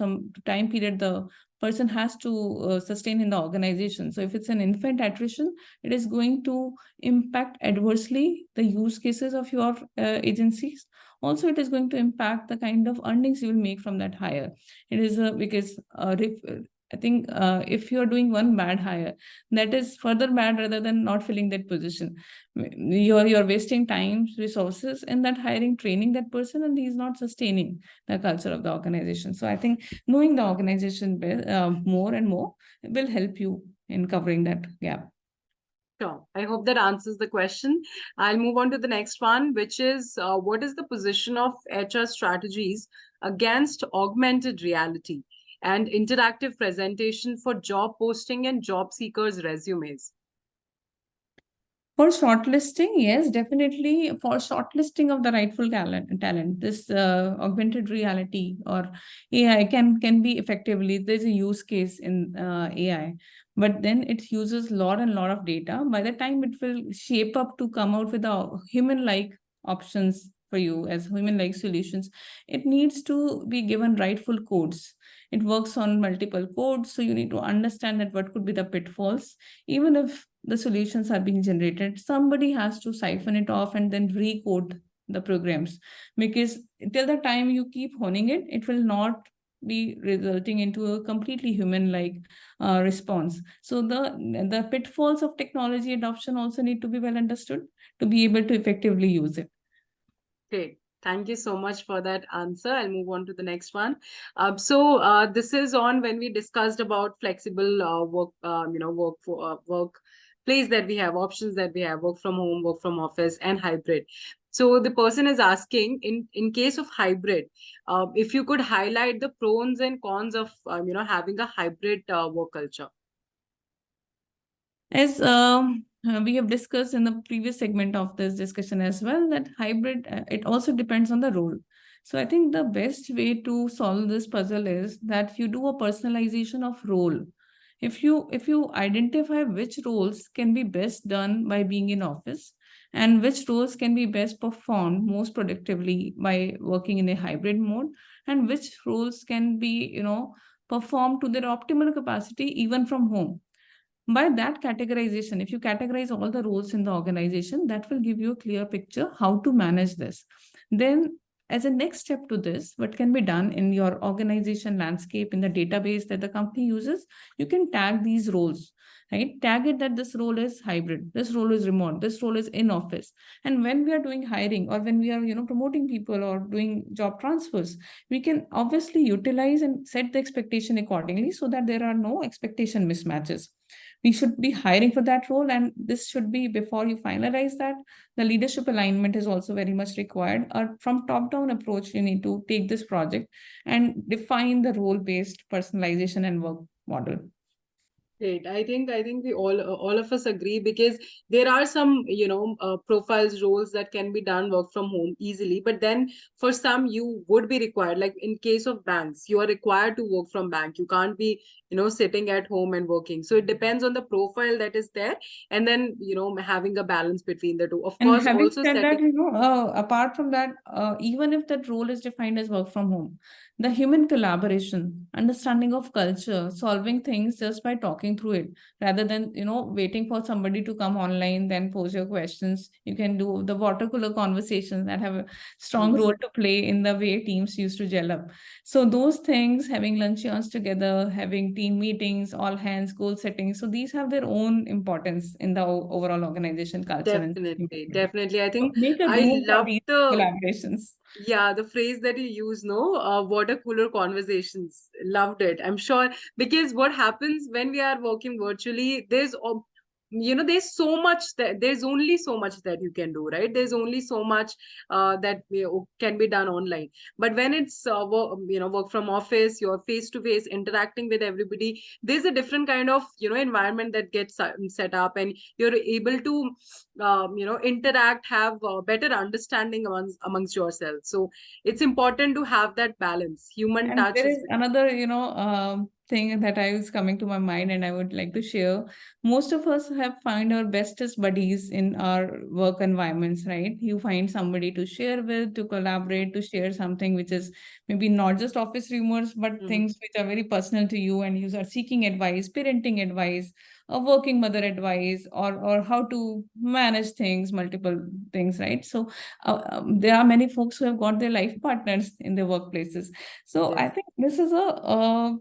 time period the person has to sustain in the organization. So if it's an infant attrition, it is going to impact adversely the use cases of your agencies. Also, it is going to impact the kind of earnings you will make from that hire. It is because I think if you're doing one bad hire, that is further bad rather than not filling that position. You're wasting time, resources in that hiring, training that person, and he's not sustaining the culture of the organization. So I think knowing the organization more and more will help you in covering that gap. Sure. I hope that answers the question. I'll move on to the next one, which is what is the position of HR strategies against augmented reality and interactive presentation for job posting and job seekers' resumes? For shortlisting, yes, definitely for shortlisting of the rightful talent, this augmented reality or AI can be effectively. There's a use case in AI, but then it uses lot and lot of data. By the time it will shape up to come out with a human-like options for you as human-like solutions, it needs to be given rightful codes. It works on multiple codes, so you need to understand that what could be the pitfalls. Even if the solutions are being generated, somebody has to siphon it off and then recode the programs, because till the time you keep honing it, it will not be resulting into a completely human-like response. So the pitfalls of technology adoption also need to be well understood to be able to effectively use it. Great. Thank you so much for that answer. I'll move on to the next one. This is on when we discussed about flexible work, work place that we have, options that we have, work from home, work from office, and hybrid. So the person is asking, in case of hybrid, if you could highlight the pros and cons of having a hybrid work culture. As we have discussed in the previous segment of this discussion as well, that hybrid, it also depends on the role. So I think the best way to solve this puzzle is that you do a personalization of role. If you identify which roles can be best done by being in office, and which roles can be best performed most productively by working in a hybrid mode, and which roles can be, performed to their optimal capacity even from home. By that categorization, if you categorize all the roles in the organization, that will give you a clear picture how to manage this. Then, as a next step to this, what can be done in your organization landscape, in the database that the company uses, you can tag these roles, right? Tag it that this role is hybrid, this role is remote, this role is in office. And when we are doing hiring, or when we are, promoting people or doing job transfers, we can obviously utilize and set the expectation accordingly, so that there are no expectation mismatches. We should be hiring for that role, and this should be, before you finalize that, the leadership alignment is also very much required. From top down approach, you need to take this project and define the role based personalization and work model. Great. I think we all of us agree, because there are some profiles, roles that can be done work from home easily, but then for some you would be required, like in case of banks, you are required to work from bank. You can't be sitting at home and working. So it depends on the profile that is there, and then having a balance between the two. Of And course, having also said that, setting. apart from that, even if that role is defined as work from home, the human collaboration, understanding of culture, solving things just by talking through it, rather than, waiting for somebody to come online, then pose your questions. You can do the water cooler conversations that have a strong Yes. role to play in the way teams used to gel up. So those things, having luncheons together, having team meetings, all hands, goal setting. So these have their own importance in the overall organization culture. Definitely. I think Make a I room for love these the collaborations. the phrase that you use, no, water cooler conversations. Loved it. I'm sure, because what happens when we are working virtually, there's there's so much that there's only so much that you can do, right? There's only so much that can be done online. But when it's work from office, you're face to face interacting with everybody, there's a different kind of environment that gets set up, and you're able to interact, have better understanding amongst yourselves. So it's important to have that balance. Human And touch there is is another, thing that I was coming to my mind and I would like to share. Most of us have find our bestest buddies in our work environments, right? You find somebody to share with, to collaborate, to share something which is maybe not just office rumors, but things which are very personal to you, and you are seeking advice, parenting advice, a working mother advice, or how to manage things, multiple things, right? So there are many folks who have got their life partners in their workplaces. So I yes. think this is a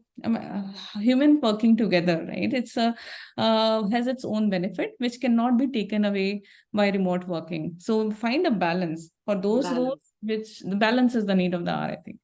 human working together, right? It's a has its own benefit, which cannot be taken away by remote working. So find a balance for those roles, Balance. which the balance is the need of the hour, I think.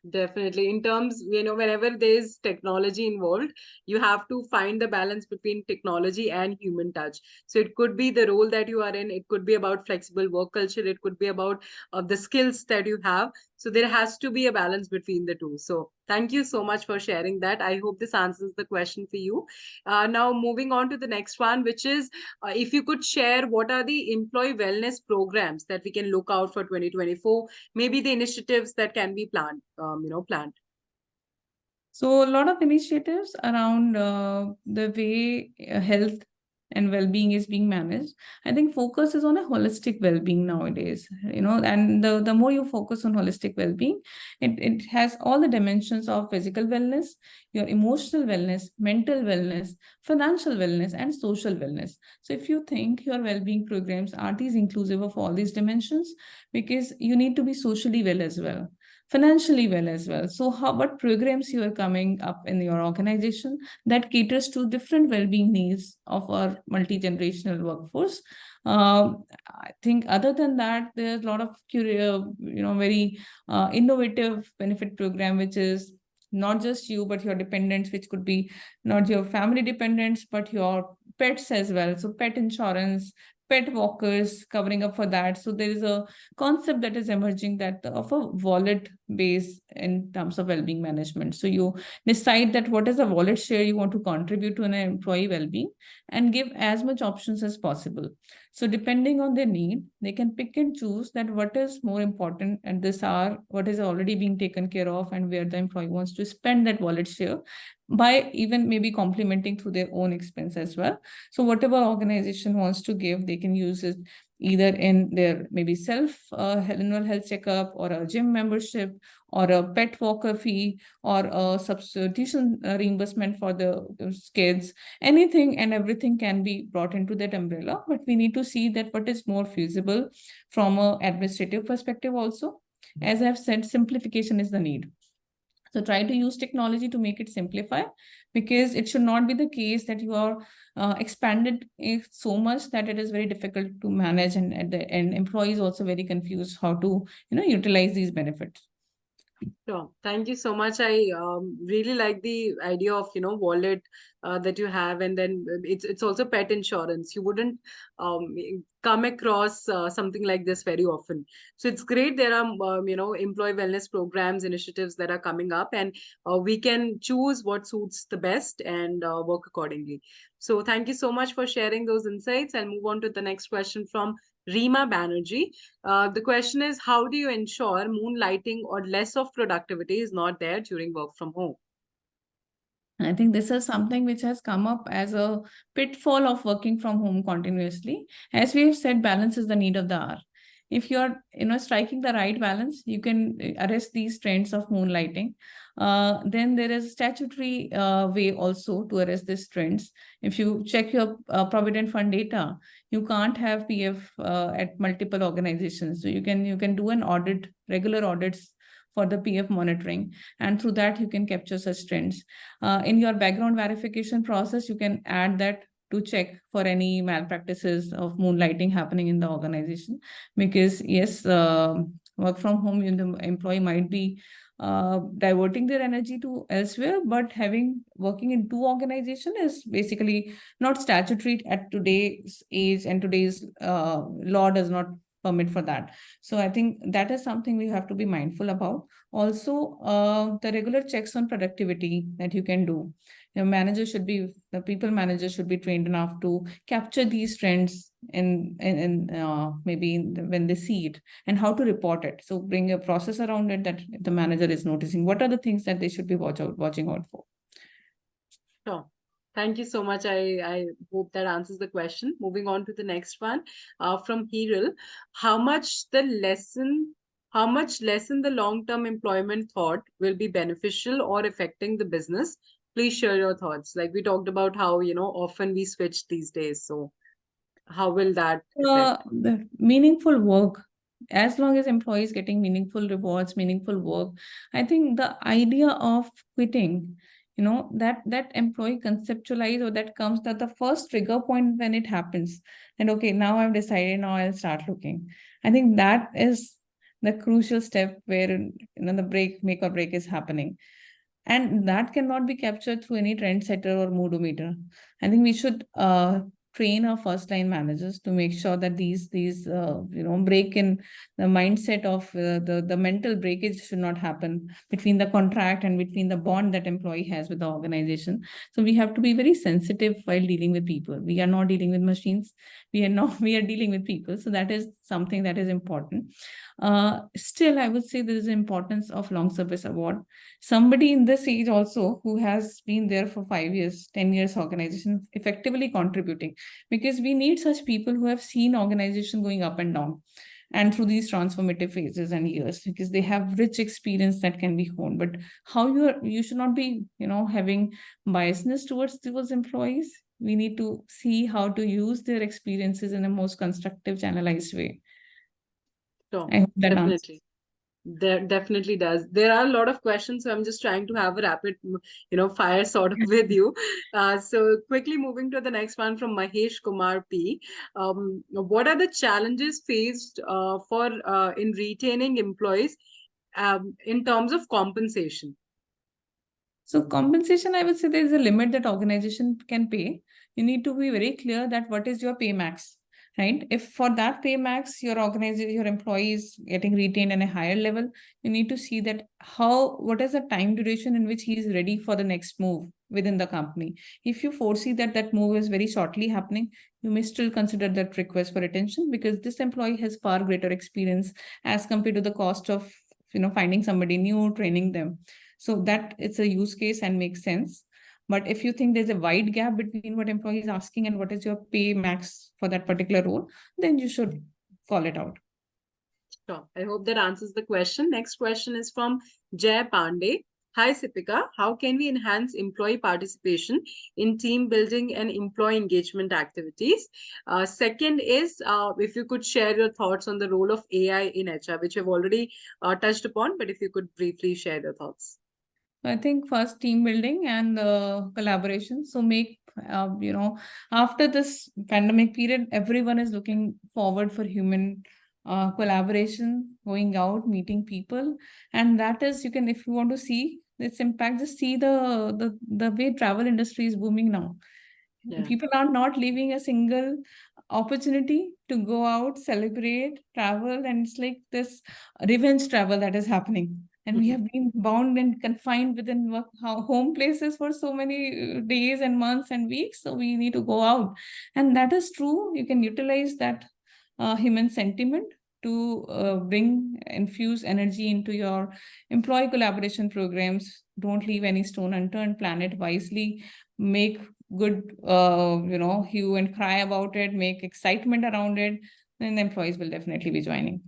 Definitely. In terms, whenever there's technology involved, you have to find the balance between technology and human touch. So it could be the role that you are in, it could be about flexible work culture, it could be about the skills that you have. So there has to be a balance between the two. So thank you so much for sharing that. I hope this answers the question for you. Now, moving on to the next one, which is if you could share what are the employee wellness programs that we can look out for 2024, maybe the initiatives that can be planned. So a lot of initiatives around the way health and well-being is being managed. I think focus is on a holistic well-being nowadays, and the more you focus on holistic well-being, it has all the dimensions of physical wellness, your emotional wellness, mental wellness, financial wellness, and social wellness. So if you think your well-being programs are these inclusive of all these dimensions, because you need to be socially well as well, financially well as well. So what programs you are coming up in your organization that caters to different well-being needs of our multi-generational workforce? I think other than that, there's a lot of very innovative benefit program, which is not just you, but your dependents, which could be not your family dependents, but your pets as well. So pet insurance, pet walkers covering up for that. So there is a concept that is emerging that of a wallet base in terms of well-being management. So you decide that what is the wallet share you want to contribute to an employee well-being, and give as much options as possible. So depending on their need, they can pick and choose that what is more important at this hour, what is already being taken care of, and where the employee wants to spend that wallet share, by even maybe complementing through their own expense as well. So whatever organization wants to give, they can use it either in their maybe self annual health checkup, or a gym membership, or a pet walker fee, or a substitution reimbursement for those kids. Anything and everything can be brought into that umbrella, but we need to see that what is more feasible from an administrative perspective also. As I've said, simplification is the need. So try to use technology to make it simplify, because it should not be the case that you are expanded it so much that it is very difficult to manage, and at the end, employees also very confused how to utilize these benefits. Sure. Thank you so much. I really like the idea of wallet that you have, and then it's also pet insurance. You wouldn't come across something like this very often. So it's great. There are employee wellness programs, initiatives that are coming up, and we can choose what suits the best and work accordingly. So thank you so much for sharing those insights. I'll move on to the next question from Reema Banerjee. The question is, how do you ensure moonlighting or less of productivity is not there during work from home? I think this is something which has come up as a pitfall of working from home continuously. As we have said, balance is the need of the hour. If you're, striking the right balance, you can arrest these trends of moonlighting. Then there is a statutory way also to arrest these trends. If you check your provident fund data, you can't have PF at multiple organizations. So you can do an audit, regular audits for the PF monitoring, and through that you can capture such trends. In your background verification process, you can add that to check for any malpractices of moonlighting happening in the organization. Because yes, work from home, the employee might be diverting their energy to elsewhere, but working in two organizations is basically not statutory at today's age, and today's law does not permit for that. So I think that is something we have to be mindful about. Also, the regular checks on productivity that you can do. The people manager should be trained enough to capture these trends when they see it, and how to report it. So bring a process around it that the manager is noticing. What are the things that they should be watching out for? Sure. Thank you so much. I hope that answers the question. Moving on to the next one, from Hiril. How much lessen the long-term employment thought will be beneficial or affecting the business? Please share your thoughts. Like we talked about how, often we switch these days. So how will that affect? The meaningful work, as long as employees getting meaningful rewards, meaningful work, I think the idea of quitting, that employee conceptualize, or that comes that the first trigger point when it happens, and okay, now I've decided, now I'll start looking. I think that is the crucial step where the make or break is happening. And that cannot be captured through any trendsetter or moodometer. I think we should train our first line managers to make sure that these break in the mindset of the mental breakage should not happen between the contract and between the bond that employee has with the organization. So we have to be very sensitive while dealing with people. We are not dealing with machines. We are dealing with people. So that is something that is important. Still, I would say there is the importance of long service award. Somebody in this age also who has been there for 5 years, 10 years organization, effectively contributing, because we need such people who have seen organization going up and down and through these transformative phases and years, because they have rich experience that can be honed. But you should not be having biasness towards those employees. We need to see how to use their experiences in a most constructive, channelized way. Sure, I hope that definitely. answers. There definitely does. There are a lot of questions, so I'm just trying to have a rapid, fire sort of with you. So quickly moving to the next one from Mahesh Kumar P. What are the challenges faced in retaining employees in terms of compensation? So compensation, I would say there is a limit that organization can pay. You need to be very clear that what is your pay max, right? If for that pay max, your organization, your employees getting retained at a higher level, you need to see that what is the time duration in which he is ready for the next move within the company. If you foresee that move is very shortly happening, you may still consider that request for retention, because this employee has far greater experience as compared to the cost of finding somebody new, training them. So that it's a use case and makes sense. But if you think there's a wide gap between what employee is asking and what is your pay max for that particular role, then you should call it out. Sure. I hope that answers the question. Next question is from Jay Pandey. Hi, Seepika. How can we enhance employee participation in team building and employee engagement activities? Second is, if you could share your thoughts on the role of AI in HR, which you've already touched upon, but if you could briefly share your thoughts. I think first team building and collaboration. So after this pandemic period, everyone is looking forward for human collaboration, going out, meeting people. And that is, if you want to see its impact, just see the way travel industry is booming now. Yeah. People are not leaving a single opportunity to go out, celebrate, travel, and it's like this revenge travel that is happening. And we have been bound and confined within home places for so many days and months and weeks. So we need to go out. And that is true. You can utilize that human sentiment to infuse energy into your employee collaboration programs. Don't leave any stone unturned, plan it wisely, make good, hue and cry about it, make excitement around it, then the employees will definitely be joining.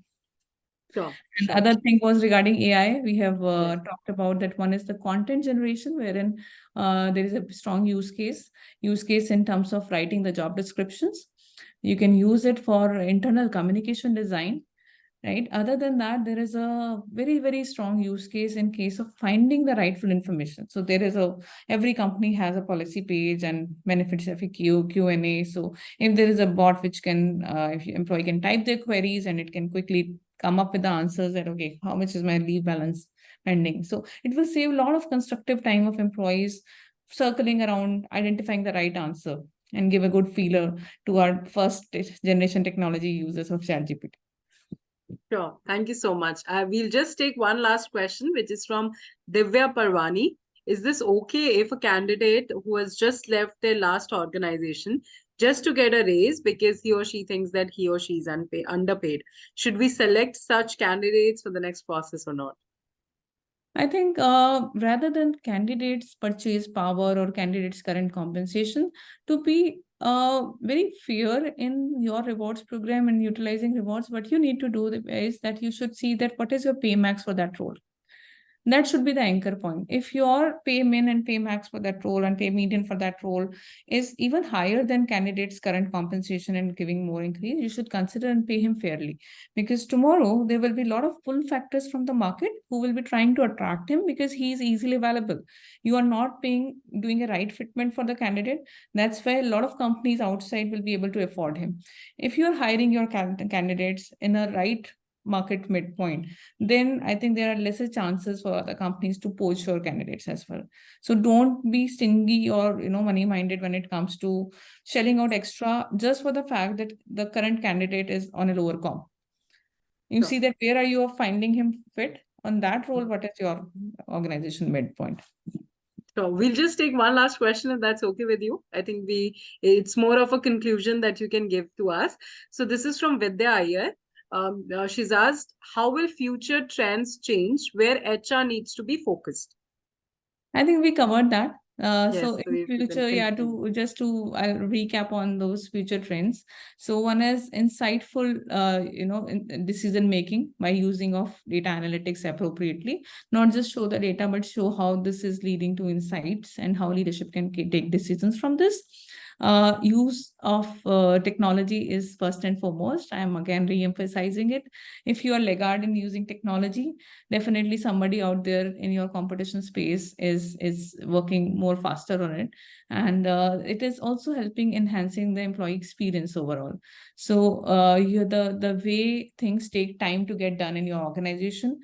Sure. And other thing was regarding AI. We have talked about that. One is the content generation, wherein there is a strong use case in terms of writing the job descriptions. You can use it for internal communication design, right? Other than that, there is a very, very strong use case in case of finding the rightful information. So every company has a policy page and benefits FAQ, Q&A. So if there is a bot which can, if your employee can type their queries and it can quickly come up with the answers that, okay, how much is my leave balance pending. So it will save a lot of constructive time of employees circling around, identifying the right answer, and give a good feeler to our first generation technology users of ChatGPT. Sure. Thank you so much. We'll just take one last question, which is from Divya Parwani. Is this okay if a candidate who has just left their last organization just to get a raise because he or she thinks that he or she is underpaid? Should we select such candidates for the next process or not? I think rather than candidates' purchase power or candidates' current compensation, to be very fair in your rewards program and utilizing rewards, what you need to do is that you should see that what is your pay max for that role. That should be the anchor point. If your pay min and pay max for that role and pay median for that role is even higher than candidates' current compensation and giving more increase, you should consider and pay him fairly. Because tomorrow there will be a lot of pull factors from the market who will be trying to attract him because he is easily available. You are not doing a right fitment for the candidate. That's why a lot of companies outside will be able to afford him. If you are hiring your candidates in a right market midpoint, then I think there are lesser chances for the companies to poach your candidates as well. So don't be stingy or money minded when it comes to shelling out extra just for the fact that the current candidate is on a lower comp. You see that where are you finding him fit on that role? What is your organization midpoint? So we'll just take one last question if that's okay with you. I think it's more of a conclusion that you can give to us. So this is from Vidya Iyer. She's asked, how will future trends change where HR needs to be focused? I think we covered that. Yes, So in future, I'll recap on those future trends. So one is insightful, decision making by using of data analytics appropriately, not just show the data, but show how this is leading to insights and how leadership can take decisions from this. Use of technology is first and foremost. I am again re-emphasizing it. If you are laggard in using technology, definitely somebody out there in your competition space is working more faster on it, and it is also helping enhancing the employee experience overall. So the way things take time to get done in your organization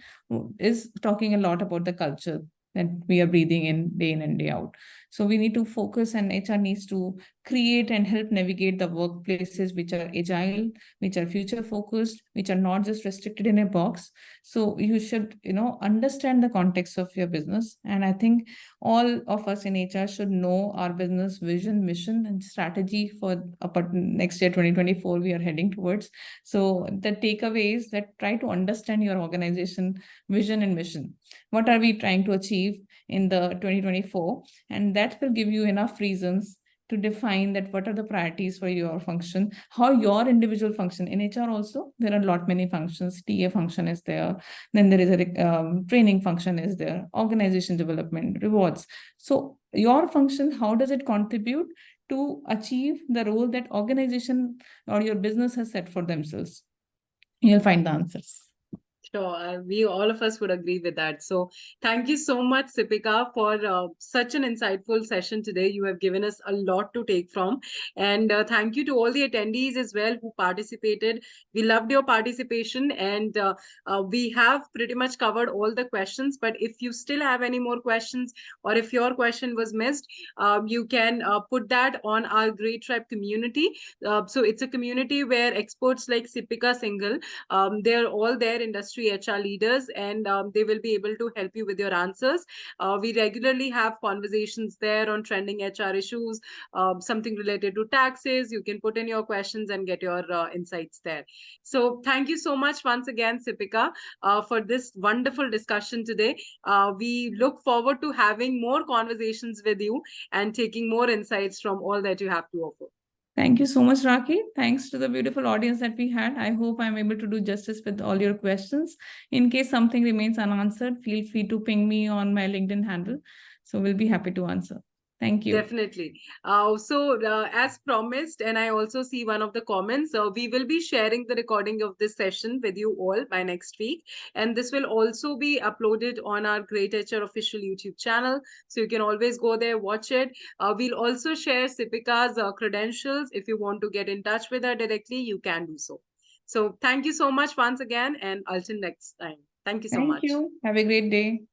is talking a lot about the culture that we are breathing in and day out. So we need to focus, and HR needs to create and help navigate the workplaces which are agile, which are future focused, which are not just restricted in a box. So you should, understand the context of your business. And I think all of us in HR should know our business vision, mission, and strategy for next year, 2024, we are heading towards. So the takeaway is that try to understand your organization vision and mission. What are we trying to achieve in the 2024? And that will give you enough reasons to define that what are the priorities for your function, how your individual function. In HR also, there are a lot many functions. TA function is there. Then there is a training function is there, organization development, rewards. So your function, how does it contribute to achieve the role that organization or your business has set for themselves? You'll find the answers. Sure, we all of us would agree with that. So thank you so much, Seepika, for such an insightful session today. You have given us a lot to take from. And thank you to all the attendees as well who participated. We loved your participation, and we have pretty much covered all the questions. But if you still have any more questions, or if your question was missed, you can put that on our Great Tribe community. So it's a community where experts like Seepika, Singhal, they're all there, industry HR leaders, and they will be able to help you with your answers. We regularly have conversations there on trending HR issues, something related to taxes. You can put in your questions and get your insights there. So thank you so much once again, Seepika, for this wonderful discussion today. We look forward to having more conversations with you and taking more insights from all that you have to offer. Thank you so much, Rakhi. Thanks to the beautiful audience that we had. I hope I'm able to do justice with all your questions. In case something remains unanswered, feel free to ping me on my LinkedIn handle. So we'll be happy to answer. Thank you. Definitely. As promised, and I also see one of the comments, we will be sharing the recording of this session with you all by next week. And this will also be uploaded on our greytHR official YouTube channel. So you can always go there, watch it. We'll also share Seepika's credentials. If you want to get in touch with her directly, you can do so. So thank you so much once again, and until next time. Thank you so much. Thank you. Have a great day.